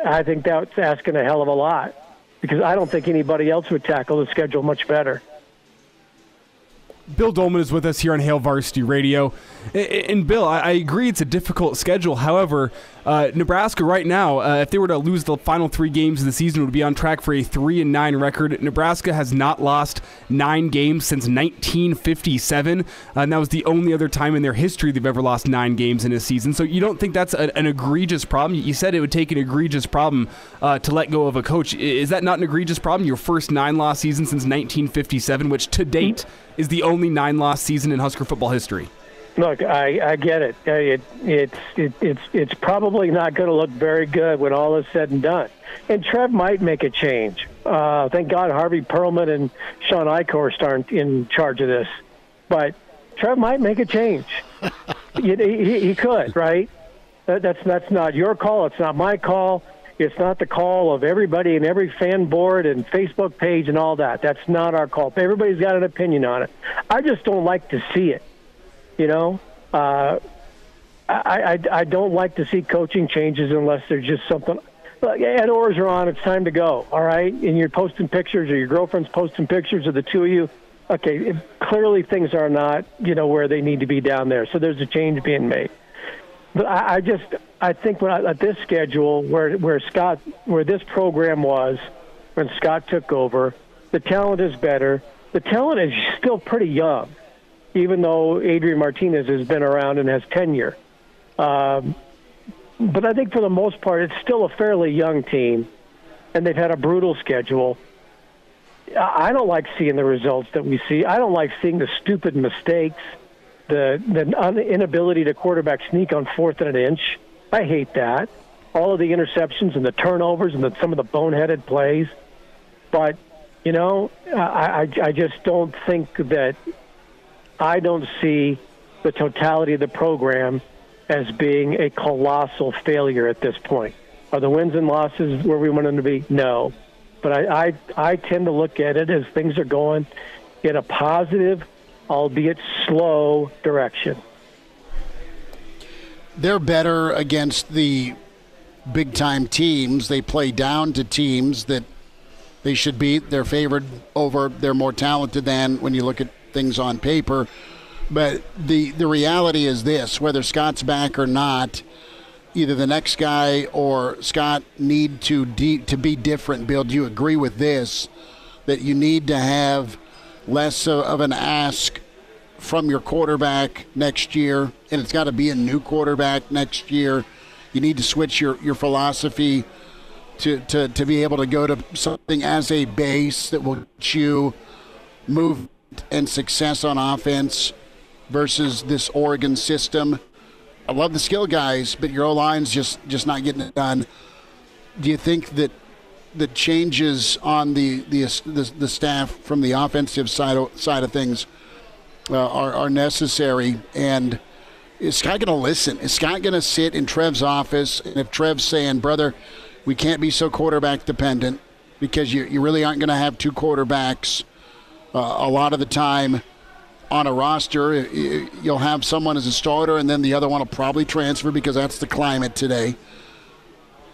I think that's asking a hell of a lot, because I don't think anybody else would tackle the schedule much better. Bill Doleman is with us here on Hail Varsity Radio. And Bill, I agree it's a difficult schedule. However, Nebraska right now, if they were to lose the final 3 games of the season, would be on track for a 3-9 record. Nebraska has not lost 9 games since 1957, and that was the only other time in their history they've ever lost 9 games in a season. So you don't think that's an egregious problem? You said it would take an egregious problem to let go of a coach. Is that not an egregious problem? Your first 9-loss season since 1957, which to date is the only 9-loss season in Husker football history. Look, I get it. It's probably not going to look very good when all is said and done. And Trev might make a change. Thank God Harvey Perlman and Sean Eichhorst aren't in charge of this. But Trev might make a change. He could, right? That's not your call. It's not my call. It's not the call of everybody and every fan board and Facebook page and all that. That's not our call. Everybody's got an opinion on it. I just don't like to see it. You know, I don't like to see coaching changes unless there's just something. Look, Ed Orgeron, it's time to go, all right? And you're posting pictures, or your girlfriend's posting pictures of the two of you. Okay, clearly things are not, where they need to be down there. So there's a change being made. But I think at this schedule, where this program was when Scott took over, the talent is better. The talent is still pretty young, even though Adrian Martinez has been around and has tenure. But I think for the most part, it's still a fairly young team, and they've had a brutal schedule. I don't like seeing the results that we see. I don't like seeing the stupid mistakes, the inability to quarterback sneak on 4th and an inch. I hate that. All of the interceptions and the turnovers and some of the boneheaded plays. But, I just don't think that – I don't see the totality of the program as being a colossal failure at this point. Are the wins and losses where we want them to be? No. But I tend to look at it as things are going in a positive, albeit slow, direction. They're better against the big-time teams. They play down to teams that they should beat. They're favored over. They're more talented than when you look at things on paper. But the reality is this: whether Scott's back or not, either the next guy or Scott need to be different. Bill, do you agree with this, that you need to have less of an ask from your quarterback next year, and it's got to be a new quarterback next year? You need to switch your philosophy to be able to go to something as a base that will get you move and success on offense versus this Oregon system. I love the skill guys, but your O-line's just not getting it done. Do you think that the changes on the staff from the offensive side of things are necessary? And is Scott going to listen? Is Scott going to sit in Trev's office, and if Trev's saying, brother, we can't be so quarterback dependent because you really aren't going to have 2 quarterbacks a lot of the time on a roster. You'll have someone as a starter, and then the other one will probably transfer because that's the climate today.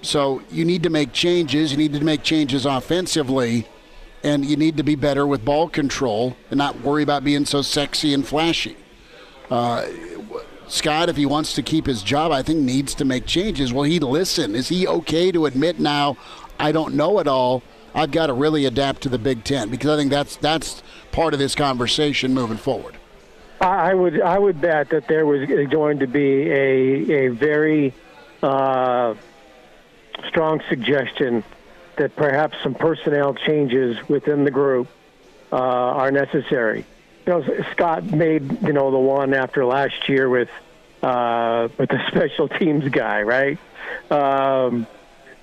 So you need to make changes. You need to make changes offensively, and you need to be better with ball control and not worry about being so sexy and flashy. Scott, if he wants to keep his job, I think needs to make changes. Will he listen? Is he okay to admit now, I don't know it all, I've got to really adapt to the Big Ten? Because I think that's part of this conversation moving forward. I would bet that there was going to be a very strong suggestion that perhaps some personnel changes within the group are necessary. Scott made, the one after last year with the special teams guy, right? But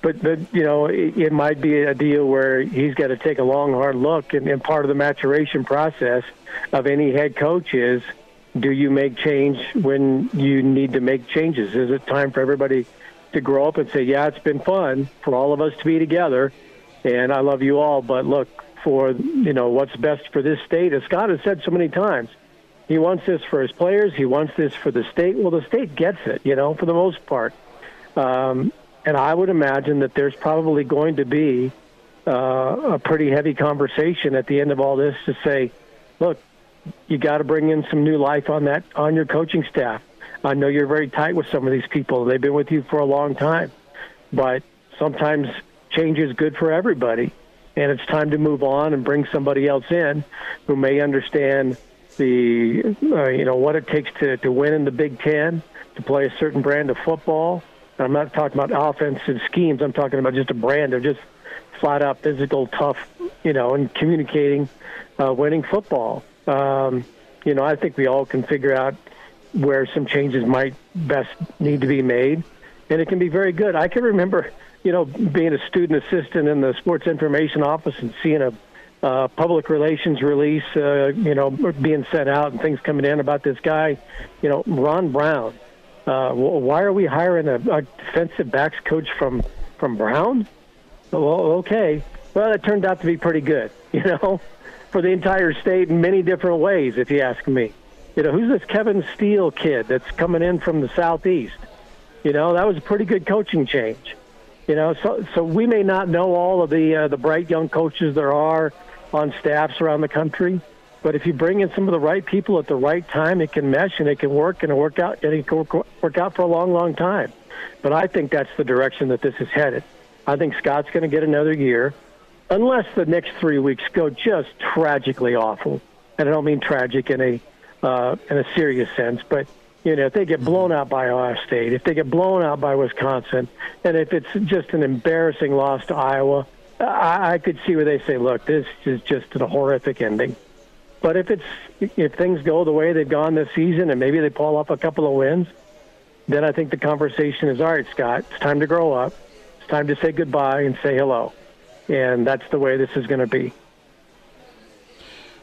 it might be a deal where he's got to take a long, hard look, and part of the maturation process of any head coach is, do you make change when you need to make changes? Is it time for everybody to grow up and say, yeah, it's been fun for all of us to be together, and I love you all, but look, for what's best for this state, as Scott has said so many times, he wants this for his players, he wants this for the state. Well, the state gets it, for the most part. And I would imagine that there's probably going to be a pretty heavy conversation at the end of all this to say, look, you got to bring in some new life on your coaching staff. I know you're very tight with some of these people. They've been with you for a long time. But sometimes change is good for everybody. And it's time to move on and bring somebody else in who may understand the, what it takes to win in the Big Ten, to play a certain brand of football. And I'm not talking about offensive schemes. I'm talking about just a brand of just flat-out physical, tough, and communicating, winning football. I think we all can figure out where some changes might best need to be made, and it can be very good. I can remember, being a student assistant in the sports information office and seeing a public relations release, being sent out and things coming in about this guy, Ron Brown. Why are we hiring a defensive backs coach from Brown? Well, okay. Well, it turned out to be pretty good, for the entire state in many different ways, if you ask me. Who's this Kevin Steele kid that's coming in from the Southeast? That was a pretty good coaching change. So we may not know all of the bright young coaches there are on staffs around the country, but if you bring in some of the right people at the right time, it can mesh and it can work and work out for a long, long time. But I think that's the direction that this is headed. I think Scott's going to get another year, unless the next 3 weeks go just tragically awful. And I don't mean tragic in a serious sense, but if they get blown out by Ohio State, if they get blown out by Wisconsin, and if it's just an embarrassing loss to Iowa, I could see where they say, look, this is just a horrific ending. But if things go the way they've gone this season and maybe they pull off a couple of wins, then I think the conversation is, all right, Scott, it's time to grow up. It's time to say goodbye and say hello. And that's the way this is going to be.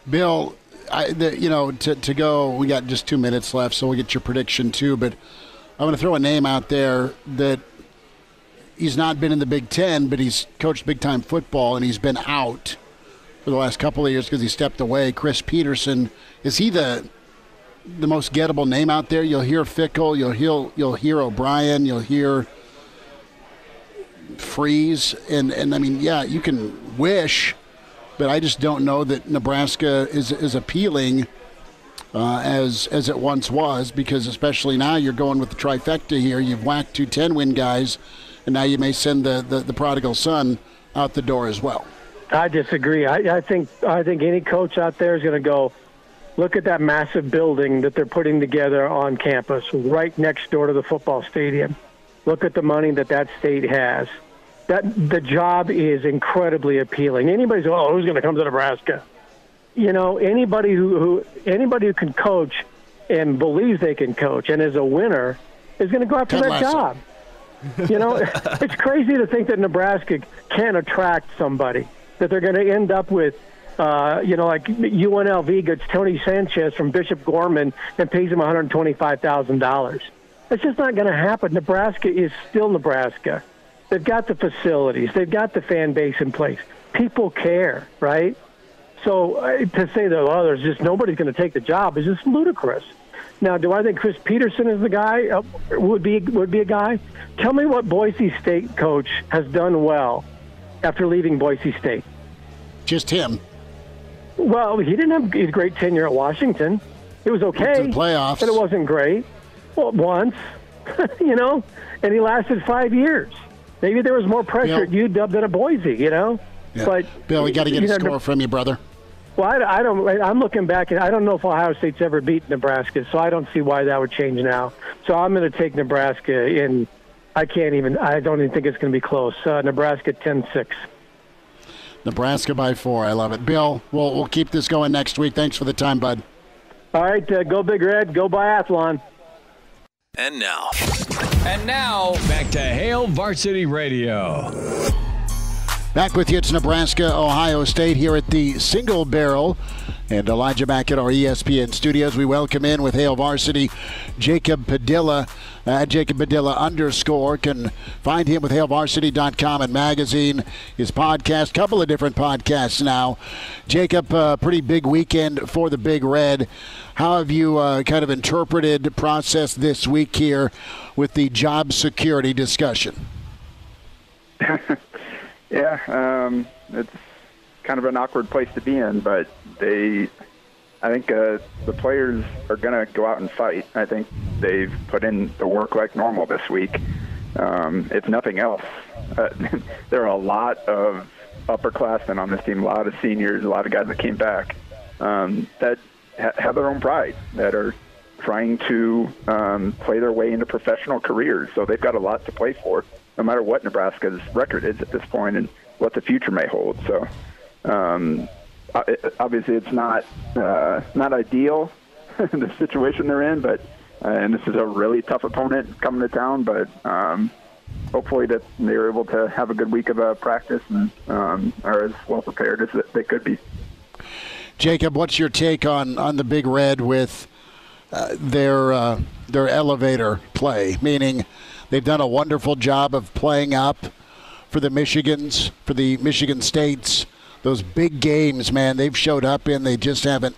Bill, to go, we got just 2 minutes left, so we'll get your prediction too, but I'm going to throw a name out there that he's not been in the Big Ten, but he's coached big-time football, and he's been out for the last couple of years because he stepped away. Chris Peterson, is he the most gettable name out there? You'll hear Fickle, you'll hear O'Brien, you'll hear Freeze, and I mean, yeah, you can wish, but I just don't know that Nebraska is appealing as it once was, because especially now you're going with the trifecta here. You've whacked 2 10-win guys, and now you may send the prodigal son out the door as well. I disagree. I think any coach out there is going to go, look at that massive building that they're putting together on campus right next door to the football stadium. Look at the money that state has. The job is incredibly appealing. Anybody's who's going to come to Nebraska? Anybody who can coach and believes they can coach and is a winner is going to go after that job. It's crazy to think that Nebraska can attract somebody, that they're going to end up with, like UNLV gets Tony Sanchez from Bishop Gorman and pays him $125,000. It's just not going to happen. Nebraska is still Nebraska. They've got the facilities. They've got the fan base in place. People care, right? So to say that, there's just nobody's going to take the job is just ludicrous. Now, do I think Chris Peterson is the guy? Would be a guy? Tell me what Boise State coach has done well after leaving Boise State. Just him. Well, he didn't have a great tenure at Washington. It was okay. To the playoffs. But it wasn't great. Well, once, and he lasted 5 years. Maybe there was more pressure at UW than at Boise, Yeah. But Bill, we got to get a score from you, brother. Well, I don't. I'm looking back, and I don't know if Ohio State's ever beat Nebraska, so I don't see why that would change now. So I'm going to take Nebraska in. I don't even think it's going to be close. Nebraska 10-6. Nebraska by 4. I love it. Bill, we'll keep this going next week. Thanks for the time, bud. All right, go Big Red, go Biathlon. And now, back to Hail Varsity Radio. Back with you, it's Nebraska-Ohio State here at the Single Barrel. And Elijah back at our ESPN studios. We welcome in with Hail Varsity Jacob Padilla, Jacob Padilla _ Can find him with HailVarsity.com and magazine, his podcast, couple of different podcasts now. Jacob, pretty big weekend for the Big Red. How have you kind of interpreted, processed this week here with the job security discussion? Yeah, it's kind of an awkward place to be in, but I think the players are going to go out and fight. I think they've put in the work like normal this week. If nothing else, there are a lot of upperclassmen on this team, a lot of seniors, a lot of guys that came back that have their own pride, that are trying to play their way into professional careers. So they've got a lot to play for, no matter what Nebraska's record is at this point and what the future may hold. So obviously it's not ideal, the situation they're in, but and this is a really tough opponent coming to town, but hopefully that they're able to have a good week of practice and are as well prepared as they could be. Jacob, what's your take on the Big Red with their elevator play, meaning they've done a wonderful job of playing up for the Michigans, for the Michigan States. Those big games, man, they've showed up in. They just haven't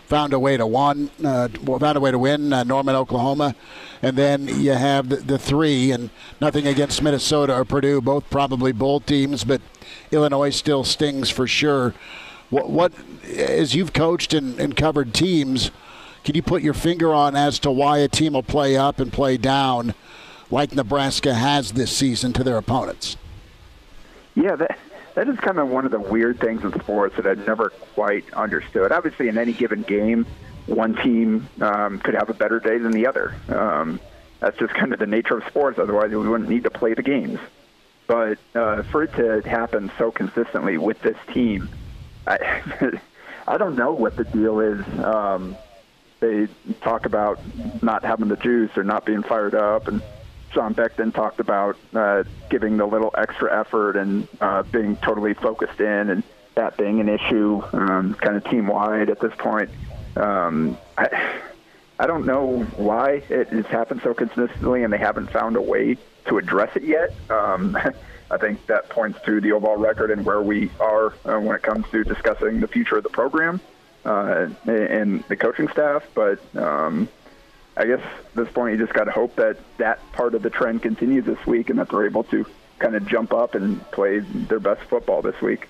found a way to win. Norman, Oklahoma, and then you have the three, and nothing against Minnesota or Purdue, both probably bowl teams, but Illinois still stings for sure. What as you've coached and covered teams, can you put your finger on as to why a team will play up and play down like Nebraska has this season to their opponents? Yeah, that is kind of one of the weird things in sports that I've never quite understood. Obviously, in any given game, one team could have a better day than the other. That's just kind of the nature of sports. Otherwise, we wouldn't need to play the games. But for it to happen so consistently with this team, I don't know what the deal is. They talk about not having the juice or not being fired up, and Sean Beckton talked about giving the little extra effort and being totally focused in, and that being an issue kind of team-wide at this point. I don't know why it has happened so consistently and they haven't found a way to address it yet. I think that points to the overall record and where we are when it comes to discussing the future of the program and the coaching staff. But I guess at this point you just got to hope that that part of the trend continues this week and that they're able to kind of jump up and play their best football this week.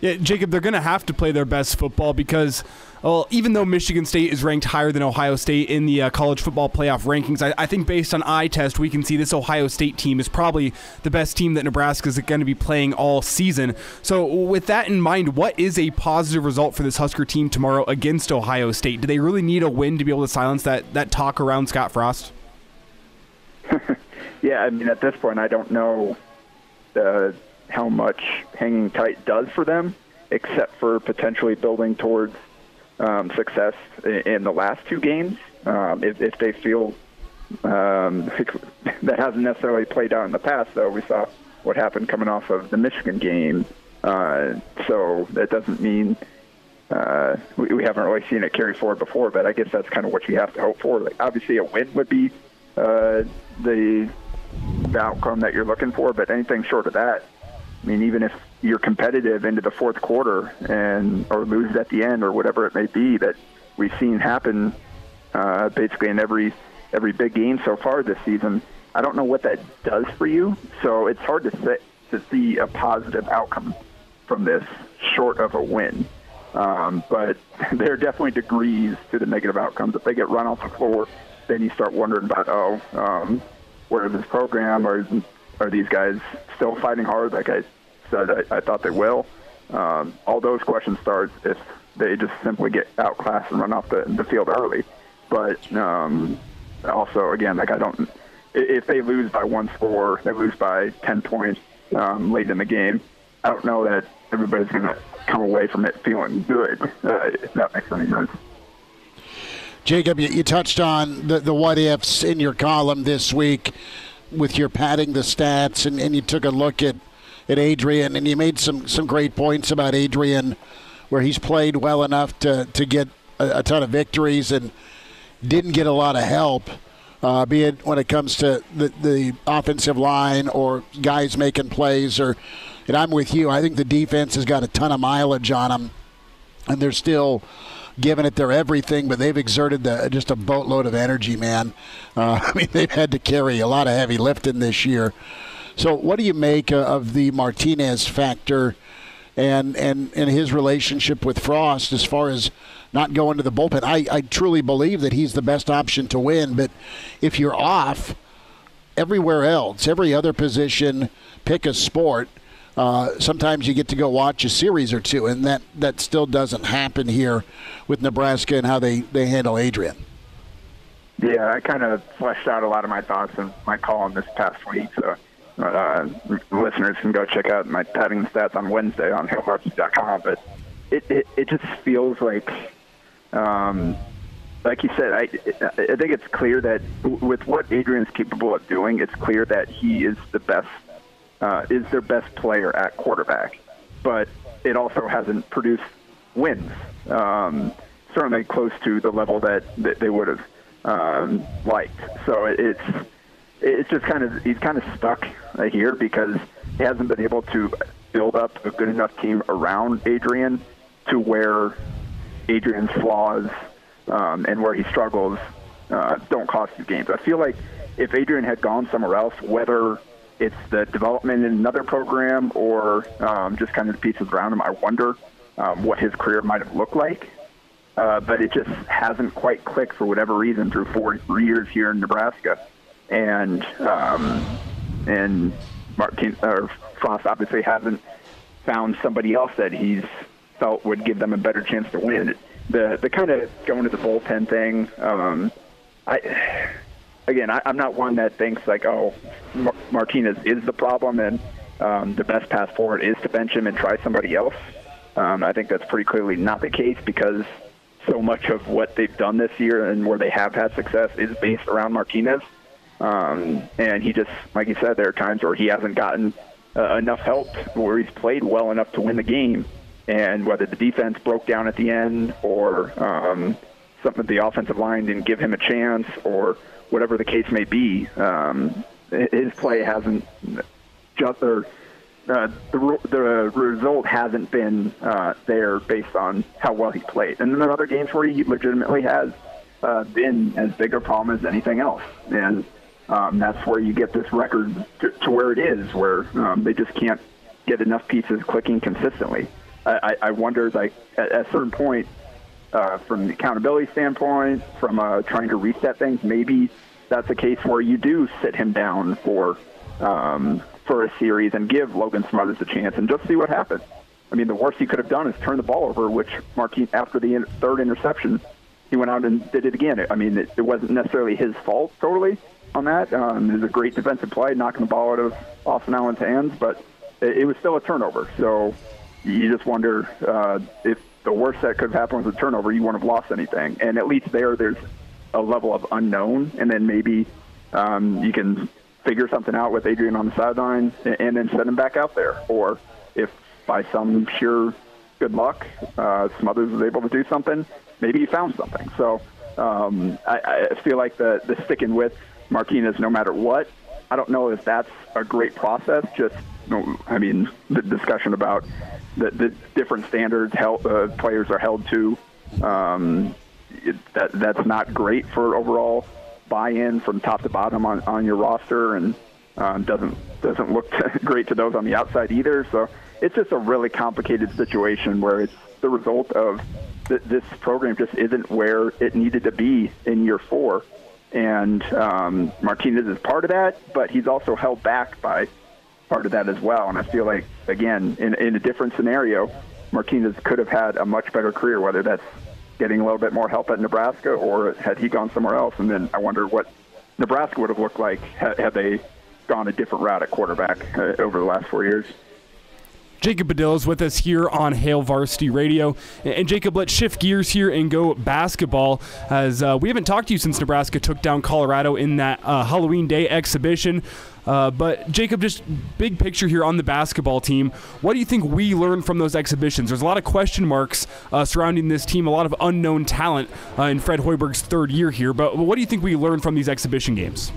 Yeah, Jacob, they're going to have to play their best football because, well, even though Michigan State is ranked higher than Ohio State in the college football playoff rankings, I think based on eye test, we can see this Ohio State team is probably the best team that Nebraska is going to be playing all season. So with that in mind, what is a positive result for this Husker team tomorrow against Ohio State? Do they really need a win to be able to silence that talk around Scott Frost? Yeah, I mean, at this point, I don't know how much hanging tight does for them, except for potentially building towards success in the last two games. If they feel that hasn't necessarily played out in the past, though. We saw what happened coming off of the Michigan game. So that doesn't mean we haven't really seen it carry forward before, but I guess that's kind of what you have to hope for. Like, obviously, a win would be the outcome that you're looking for, but anything short of that, I mean, even if you're competitive into the fourth quarter or lose at the end or whatever it may be that we've seen happen basically in every big game so far this season, I don't know what that does for you. So it's hard to see a positive outcome from this short of a win. But there are definitely degrees to the negative outcomes. If they get run off the floor, then you start wondering about, where is this program? Are these guys still fighting hard like I said I thought they will? All those questions start if they just simply get outclassed and run off the field early. But also, again, if they lose by one score, they lose by 10 points late in the game, I don't know that everybody's going to come away from it feeling good, if that makes any sense. Jacob, you touched on the what-ifs in your column this week with your padding the stats, and you took a look at Adrian, and you made some great points about Adrian where he's played well enough to get a ton of victories and didn't get a lot of help, be it when it comes to the offensive line or guys making plays. And I'm with you. I think the defense has got a ton of mileage on them, and they're still giving it their everything, but they've exerted just a boatload of energy, man. I mean, they've had to carry a lot of heavy lifting this year. So what do you make of the Martinez factor and his relationship with Frost as far as not going to the bullpen? I truly believe that he's the best option to win, but if you're off everywhere else, every other position, pick a sport, sometimes you get to go watch a series or two, and that still doesn't happen here with Nebraska and how they handle Adrian. Yeah, I kind of fleshed out a lot of my thoughts in my column this past week, so listeners can go check out my padding stats on Wednesday on Hurrdat.com. But it just feels like you said, I think it's clear that with what Adrian's capable of doing, it's clear that he is the best. Is their best player at quarterback, but it also hasn't produced wins, certainly close to the level that they would have liked. So it's just he's kind of stuck here because he hasn't been able to build up a good enough team around Adrian to where Adrian's flaws and where he struggles don't cost you games. I feel like if Adrian had gone somewhere else, whether it's the development in another program or just kind of the pieces around him, I wonder what his career might have looked like. But it just hasn't quite clicked for whatever reason through 4 years here in Nebraska. And Frost obviously hasn't found somebody else that he's felt would give them a better chance to win. The kind of going to the bullpen thing, I'm not one that thinks like, Martinez is the problem and the best path forward is to bench him and try somebody else. I think that's pretty clearly not the case because so much of what they've done this year and where they have had success is based around Martinez. And he just, like you said, there are times where he hasn't gotten enough help where he's played well enough to win the game. And whether the defense broke down at the end or something, the offensive line didn't give him a chance or whatever the case may be, his play hasn't the result hasn't been there based on how well he played. And then there are other games where he legitimately has been as big a problem as anything else. And that's where you get this record to where it is, where they just can't get enough pieces clicking consistently. I wonder, like, at a certain point, from the accountability standpoint, from trying to reset things, maybe that's a case where you do sit him down for a series and give Logan Smothers a chance and just see what happens. I mean, the worst he could have done is turn the ball over, which Martin, after the third interception, he went out and did it again. I mean, it wasn't necessarily his fault totally on that. It was a great defensive play, knocking the ball out of Austin Allen's hands, but it was still a turnover. So you just wonder if the worst that could have happened was a turnover, you wouldn't have lost anything. And at least there's a level of unknown, and then maybe you can figure something out with Adrian on the sideline and then send him back out there. Or if by some sheer good luck Smothers was able to do something, maybe he found something. So I feel like the sticking with Martinez no matter what, I don't know if that's a great process. Just, I mean, the discussion about the different standards players are held to, that's not great for overall buy-in from top to bottom on your roster, and doesn't look great to those on the outside either. So it's just a really complicated situation where it's the result of this program just isn't where it needed to be in year 4. And Martinez is part of that, but he's also held back by part of that as well. And I feel like, again, in a different scenario, Martinez could have had a much better career, whether that's getting a little bit more help at Nebraska or had he gone somewhere else. And then I wonder what Nebraska would have looked like had they gone a different route at quarterback over the last 4 years. Jacob Padilla is with us here on Hail Varsity Radio. And Jacob, let's shift gears here and go basketball, as we haven't talked to you since Nebraska took down Colorado in that Halloween Day exhibition. But Jacob, just big picture here on the basketball team, what do you think we learned from those exhibitions? There's a lot of question marks surrounding this team, a lot of unknown talent in Fred Hoiberg's third year here. But what do you think we learned from these exhibition games?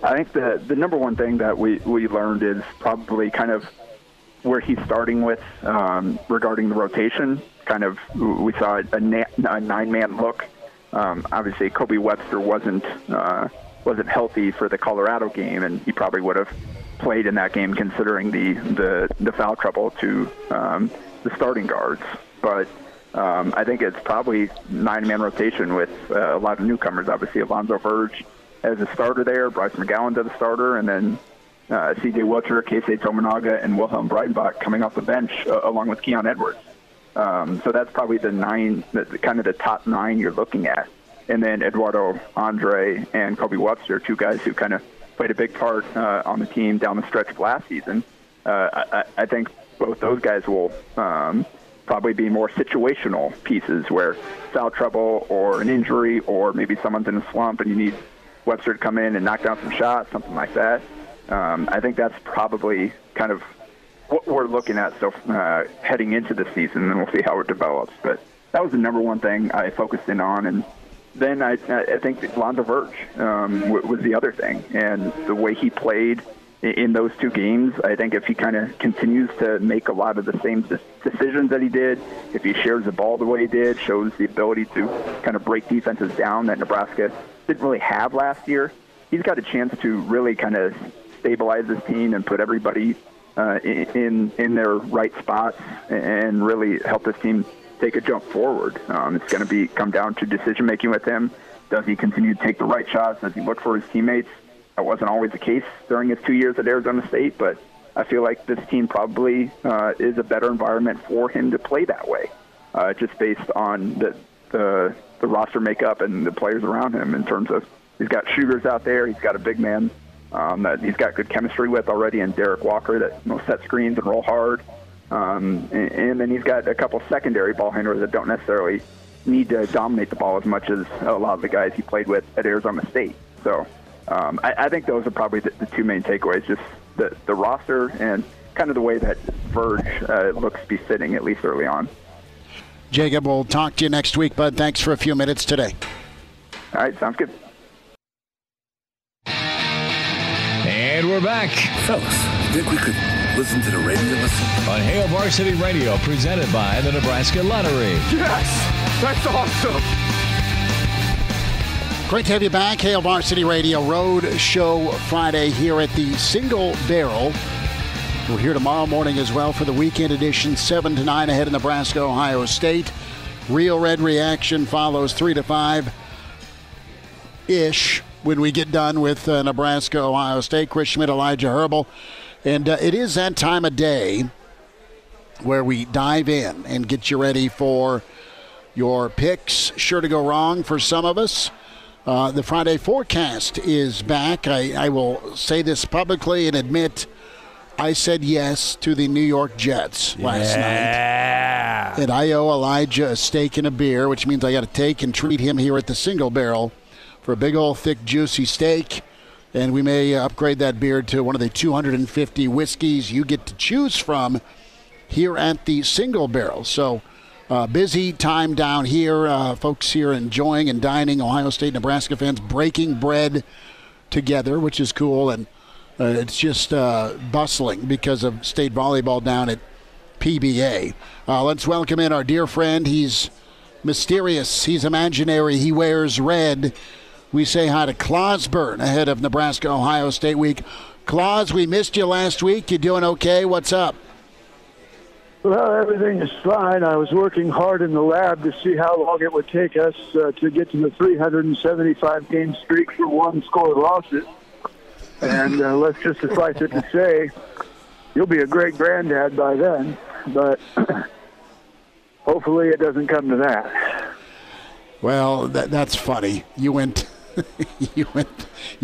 I think the number one thing that we learned is probably kind of where he's starting with regarding the rotation. Kind of, we saw a nine-man look. Obviously, Kobe Webster wasn't healthy for the Colorado game, and he probably would have played in that game considering the foul trouble to the starting guards. But I think it's probably nine-man rotation with a lot of newcomers. Obviously, Alonzo Verge as a starter there, Bryce McGowan's as a starter, and then C.J. Wilcher, Keisei Tominaga, and Wilhelm Breidenbach coming off the bench along with Keon Edwards. So that's probably the kind of the top nine you're looking at. And then Eduardo, Andre, and Kobe Webster, two guys who kind of played a big part on the team down the stretch of last season. I think both those guys will probably be more situational pieces where foul trouble or an injury or maybe someone's in a slump and you need Webster to come in and knock down some shots, something like that. I think that's probably kind of what we're looking at heading into the season, and we'll see how it develops. But that was the number one thing I focused in on. And then I think Alonzo Verge was the other thing. And the way he played in those two games, I think if he kind of continues to make a lot of the same decisions that he did, if he shares the ball the way he did, shows the ability to kind of break defenses down that Nebraska didn't really have last year, he's got a chance to really kind of stabilize this team and put everybody in their right spots and really help this team take a jump forward. It's going to come down to decision making with him. Does he continue to take the right shots? Does he look for his teammates? That wasn't always the case during his 2 years at Arizona State, but I feel like this team probably is a better environment for him to play that way, just based on the roster makeup and the players around him in terms of he's got shooters out there, he's got a big man that he's got good chemistry with already in Derek Walker that set screens and roll hard. And then he's got a couple secondary ball handlers that don't necessarily need to dominate the ball as much as a lot of the guys he played with at Arizona State. So I think those are probably the two main takeaways, just the roster and kind of the way that Verge looks befitting, at least early on. Jacob, we'll talk to you next week, bud. Thanks for a few minutes today. All right, sounds good. And we're back. Fellas, think we could listen to the radio on Hail Varsity Radio, presented by the Nebraska Lottery. Yes! That's awesome! Great to have you back. Hail Varsity Radio Road Show Friday here at the Single Barrel. We're here tomorrow morning as well for the weekend edition, 7 to 9 ahead of Nebraska-Ohio State. Real Red Reaction follows 3 to 5-ish when we get done with Nebraska-Ohio State. Chris Schmidt, Elijah Herbal. And it is that time of day where we dive in and get you ready for your picks. Sure to go wrong for some of us. The Friday forecast is back. I will say this publicly and admit I said yes to the New York Jets last night. And I owe Elijah a steak and a beer, which means I got to take and treat him here at the Single Barrel for a big old thick juicy steak. And we may upgrade that beer to one of the 250 whiskeys you get to choose from here at the Single Barrel. So busy time down here. Folks here enjoying and dining. Ohio State, Nebraska fans breaking bread together, which is cool. And it's just bustling because of state volleyball down at PBA. Let's welcome in our dear friend. He's mysterious. He's imaginary. He wears red. We say hi to Clauseborne ahead of Nebraska-Ohio State week. Claus, we missed you last week. You doing okay? What's up? Well, everything is fine. I was working hard in the lab to see how long it would take us to get to the 375-game streak for one-score losses. And let's just suffice it to say, you'll be a great granddad by then. But hopefully it doesn't come to that. Well, that's funny. You went You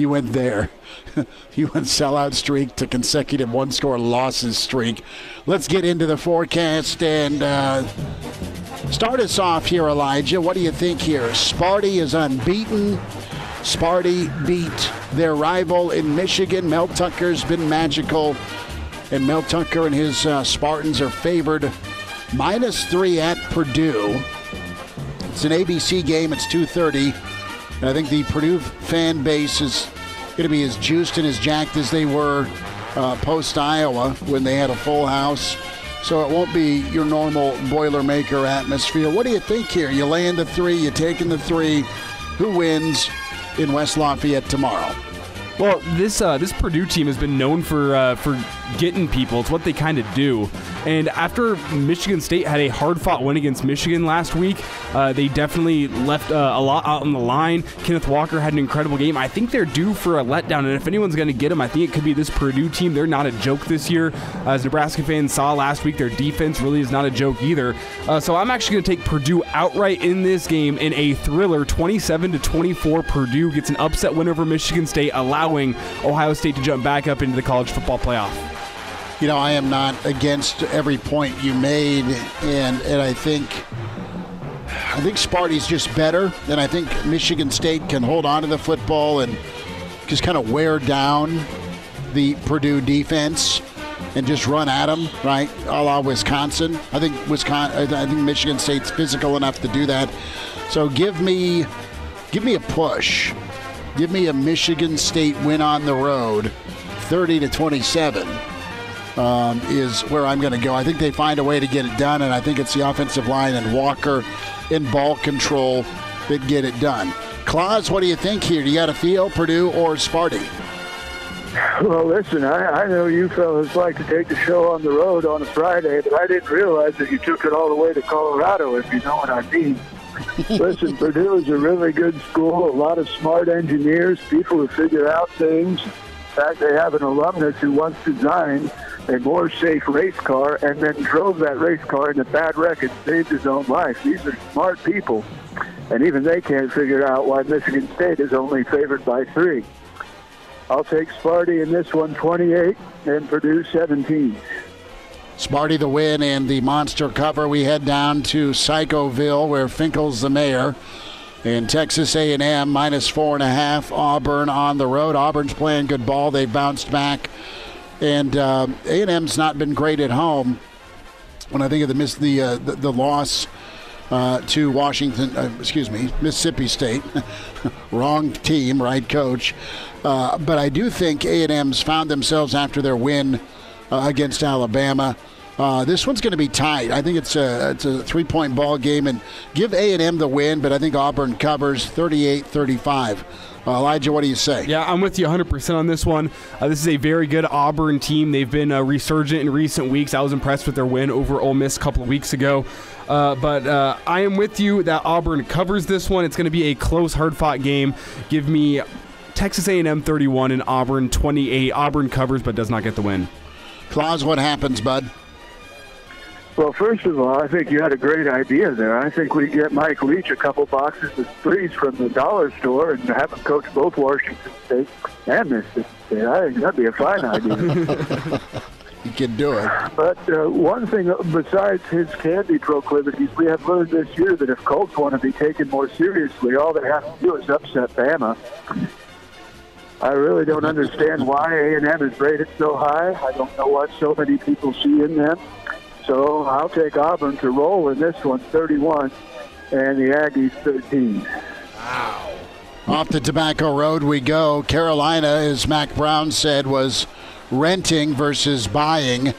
went there. You went sellout streak to consecutive one-score losses streak. Let's get into the forecast and start us off here, Elijah. What do you think here? Sparty is unbeaten. Sparty beat their rival in Michigan. Mel Tucker's been magical, and Mel Tucker and his Spartans are favored -3 at Purdue. It's an ABC game. It's 2:30. And I think the Purdue fan base is going to be as juiced and as jacked as they were post-Iowa when they had a full house. So it won't be your normal Boilermaker atmosphere. What do you think here? You laying the 3, you taking the 3. Who wins in West Lafayette tomorrow? Well, this Purdue team has been known for getting people. It's what they kind of do. And after Michigan State had a hard-fought win against Michigan last week, they definitely left a lot out on the line. Kenneth Walker had an incredible game. I think they're due for a letdown, and if anyone's going to get them, I think it could be this Purdue team. They're not a joke this year. As Nebraska fans saw last week, their defense really is not a joke either. So I'm actually going to take Purdue outright in this game in a thriller. 27-24, Purdue gets an upset win over Michigan State, allowing Ohio State to jump back up into the college football playoff. You know, I am not against every point you made, and I think Sparty's just better, and I think Michigan State can hold on to the football and just kind of wear down the Purdue defense and just run at them, right, a la Wisconsin. I think Michigan State's physical enough to do that. So give me a push. Give me a Michigan State win on the road, 30-27. Is where I'm going to go. I think they find a way to get it done, and I think it's the offensive line and Walker in ball control that get it done. Claus, what do you think here? Do you got a feel, Purdue or Sparty? Well, listen, I know you fellas like to take the show on the road on a Friday, but I didn't realize that you took it all the way to Colorado, if you know what I mean. Listen, Purdue is a really good school, a lot of smart engineers, people who figure out things. In fact, they have an alumnus who once designed a more safe race car and then drove that race car in a bad wreck and saved his own life. These are smart people, and even they can't figure out why Michigan State is only favored by 3. I'll take Sparty in this one, 28, and Purdue 17. Sparty the win and the monster cover. We head down to Psychoville, where Finkel's the mayor. And Texas A&M -4.5. Auburn on the road. Auburn's playing good ball. They've bounced back. And A&M's not been great at home. When I think of the loss to Mississippi State. Wrong team, right coach. But I do think A&M's found themselves after their win against Alabama. This one's going to be tight. I think it's a 3-point ball game, and give A&M the win, but I think Auburn covers 38-35. Elijah, what do you say? Yeah, I'm with you 100% on this one. This is a very good Auburn team. They've been resurgent in recent weeks. I was impressed with their win over Ole Miss a couple of weeks ago. But I am with you that Auburn covers this one. It's going to be a close, hard-fought game. Give me Texas A&M 31 and Auburn 28. Auburn covers but does not get the win. Claus, what happens, bud? Well, first of all, I think you had a great idea there. I think we get Mike Leach a couple boxes of threes from the dollar store and have him coach both Washington State and Mississippi State. I think that'd be a fine idea. You can do it. But one thing besides his candy proclivities, we have learned this year that if Colts want to be taken more seriously, all they have to do is upset Bama. I really don't understand why A&M is rated so high. I don't know what so many people see in them. So I'll take Auburn to roll in this one, 31, and the Aggies 13. Wow. Off the Tobacco Road we go. Carolina, as Mac Brown said, was renting versus buying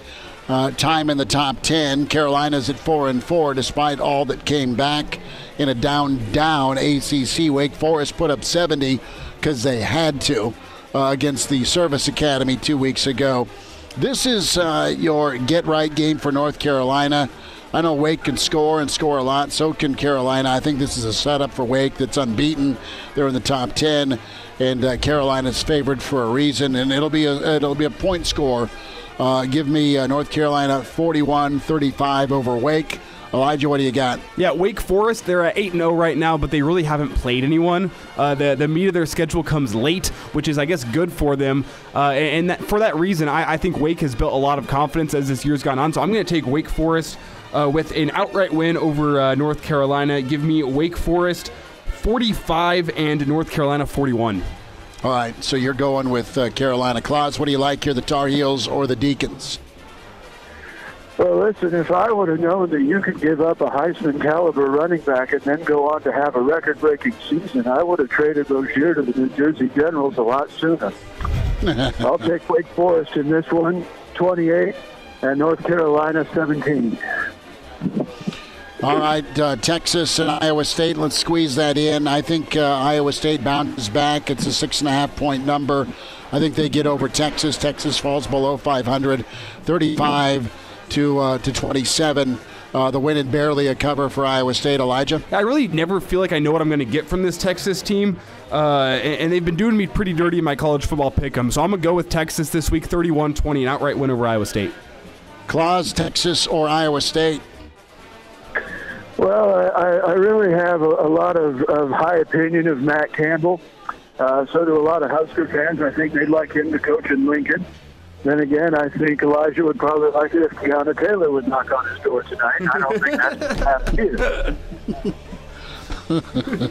time in the top 10. Carolina's at 4-4 despite all that came back in a down ACC. Wake Forest put up 70 because they had to against the Service Academy 2 weeks ago. This is your get-right game for North Carolina. I know Wake can score and score a lot. So can Carolina. I think this is a setup for Wake that's unbeaten. They're in the top 10, and Carolina's favored for a reason. And it'll be a point score. Give me North Carolina 41-35 over Wake. Elijah, what do you got? Yeah, Wake Forest, they're at 8-0 right now, but they really haven't played anyone. The meat of their schedule comes late, which is, I guess, good for them. For that reason, I think Wake has built a lot of confidence as this year's gone on. So I'm going to take Wake Forest with an outright win over North Carolina. Give me Wake Forest 45 and North Carolina 41. All right, so you're going with Carolina. Claus, what do you like here, the Tar Heels or the Deacons? Well, listen, if I would have known that you could give up a Heisman-caliber running back and then go on to have a record-breaking season, I would have traded Rozier to the New Jersey Generals a lot sooner. I'll take Wake Forest in this one, 28, and North Carolina, 17. All right, Texas and Iowa State, let's squeeze that in. I think Iowa State bounces back. It's a 6.5-point number. I think they get over Texas. Texas falls below 500, 35 to 27. The win and barely a cover for Iowa State. Elijah? I really never feel like I know what I'm going to get from this Texas team, and they've been doing me pretty dirty in my college football pick'em. So I'm going to go with Texas this week, 31-20, an outright win over Iowa State. Claus, Texas or Iowa State? Well, I really have a lot of high opinion of Matt Campbell. So do a lot of Husker fans. I think they'd like him to coach in Lincoln. Then again, I think Elijah would probably like it if Breonna Taylor would knock on his door tonight. I don't think that's happening either.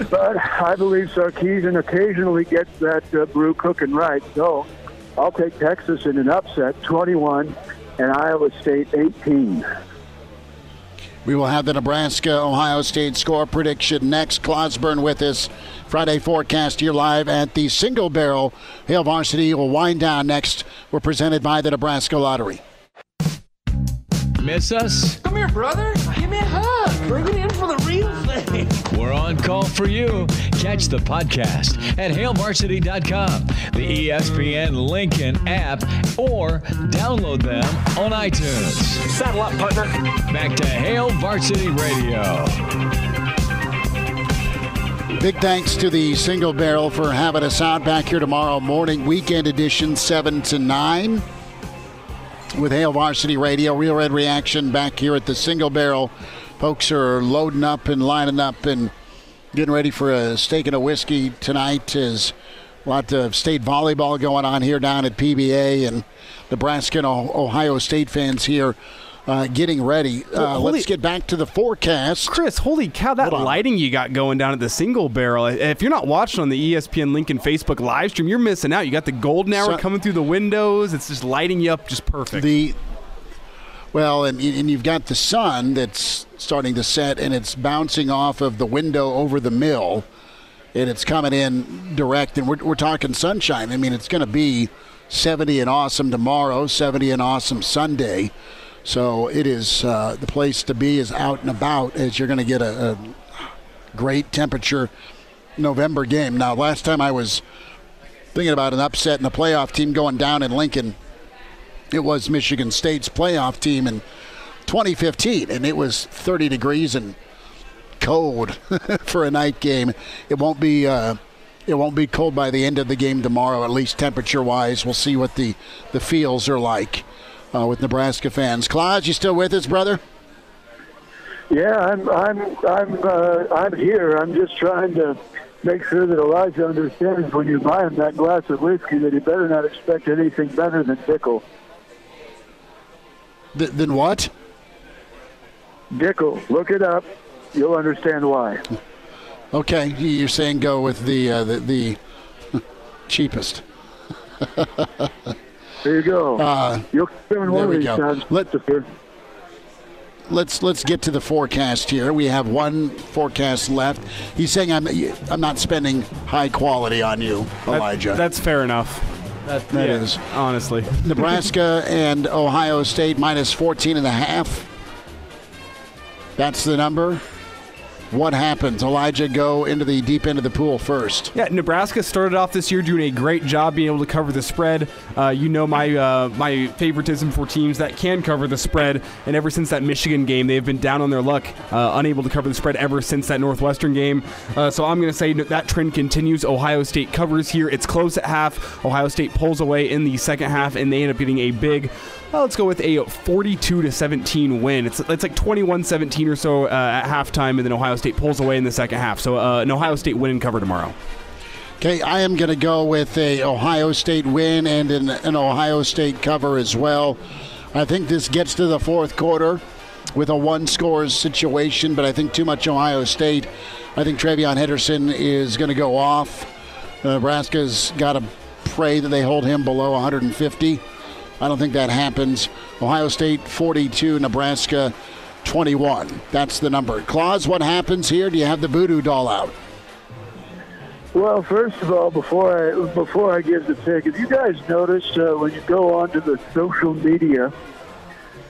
But I believe Sarkisian occasionally gets that brew cooking right. So I'll take Texas in an upset, 21, and Iowa State, 18. We will have the Nebraska-Ohio State score prediction next. Clauseborne with us. Friday forecast here live at the Single Barrel. Hail Varsity will wind down next. We're presented by the Nebraska Lottery. Miss us? Come here, brother. Give me a hug. Bring it in for the real thing. We're on call for you. Catch the podcast at hailvarsity.com, the ESPN Lincoln app, or download them on iTunes. Saddle up, partner. Back to Hail Varsity Radio. Big thanks to the Single Barrel for having us out back here tomorrow morning. Weekend edition, 7 to 9. With Hail Varsity Radio, Real Red Reaction back here at the Single Barrel. Folks are loading up and lining up and getting ready for a steak and a whiskey tonight. There's a lot of state volleyball going on here down at PBA, and Nebraska and Ohio State fans here getting ready. Let's get back to the forecast. Chris, holy cow, that lighting you got going down at the Single Barrel. If you're not watching on the ESPN Lincoln Facebook live stream, you're missing out. You got the golden hour coming through the windows. It's just lighting you up just perfect. And you've got the sun that's starting to set, and it's bouncing off of the window over the mill, and it's coming in direct, and we're talking sunshine. I mean, it's going to be 70 and awesome tomorrow, 70 and awesome Sunday. So it is the place to be is out and about, as you're going to get a great temperature November game. Now, last time I was thinking about an upset in the playoff team going down in Lincoln, it was Michigan State's playoff team in 2015, and it was 30 degrees and cold for a night game. It won't be cold by the end of the game tomorrow, at least temperature-wise. We'll see what the feels are like. With Nebraska fans. Claus, you still with us, brother? Yeah, I'm here. I'm just trying to make sure that Elijah understands when you buy him that glass of whiskey that he better not expect anything better than Dickel. Than what? Dickel. Look it up. You'll understand why. Okay, you're saying go with the cheapest. There you go. You'll there we go. Let's get to the forecast here. We have one forecast left. He's saying I'm not spending high quality on you, Elijah. That's fair enough. That is. Honestly. Nebraska and Ohio State minus 14.5. That's the number. what happens? Elijah, go into the deep end of the pool first. Yeah, Nebraska started off this year doing a great job being able to cover the spread. My favoritism for teams that can cover the spread, and ever since that Michigan game, they've been down on their luck, unable to cover the spread ever since that Northwestern game. So I'm going to say that trend continues. Ohio State covers here. It's close at half. Ohio State pulls away in the second half, and they end up getting a big, let's go with a 42-17 win. It's like 21-17 or so at halftime, and then Ohio State pulls away in the second half. So an Ohio State win and cover tomorrow. Okay, I am going to go with a Ohio State win and an Ohio State cover as well. I think this gets to the fourth quarter with a one-score situation, but I think too much Ohio State. I think Travion Henderson is going to go off. Nebraska's got to pray that they hold him below 150. I don't think that happens. Ohio State 42, Nebraska 21. That's the number. Claus, what happens here? Do you have the voodoo doll out? Well, first of all, before I give the pick, if you guys notice when you go onto the social media,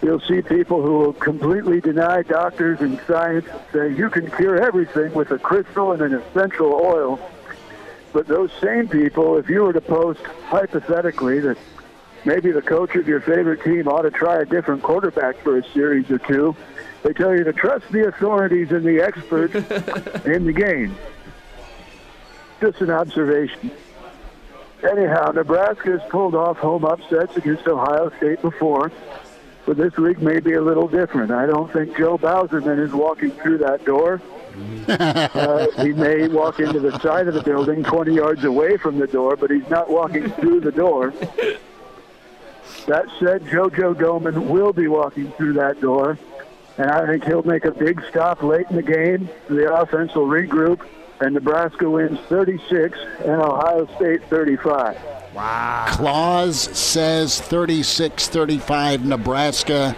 you'll see people who will completely deny doctors and science and say you can cure everything with a crystal and an essential oil. But those same people, if you were to post hypothetically that maybe the coach of your favorite team ought to try a different quarterback for a series or two, they tell you to trust the authorities and the experts in the game. Just an observation. Anyhow, Nebraska has pulled off home upsets against Ohio State before, but this week may be a little different. I don't think Joe Bowserman is walking through that door. He may walk into the side of the building 20 yards away from the door, but he's not walking through the door. That said, JoJo Doleman will be walking through that door, and I think he'll make a big stop late in the game. The offense will regroup, and Nebraska wins 36 and Ohio State 35. Wow. Claus says 36-35 Nebraska.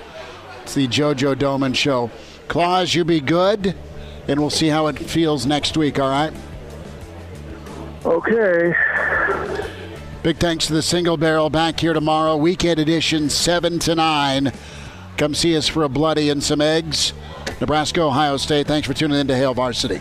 It's the JoJo Doleman Show. Claus, you be good, and we'll see how it feels next week, all right? Okay. Big thanks to the Single Barrel, back here tomorrow. Weekend edition, 7 to 9. Come see us for a bloody and some eggs. Nebraska, Ohio State. Thanks for tuning in to Hail Varsity.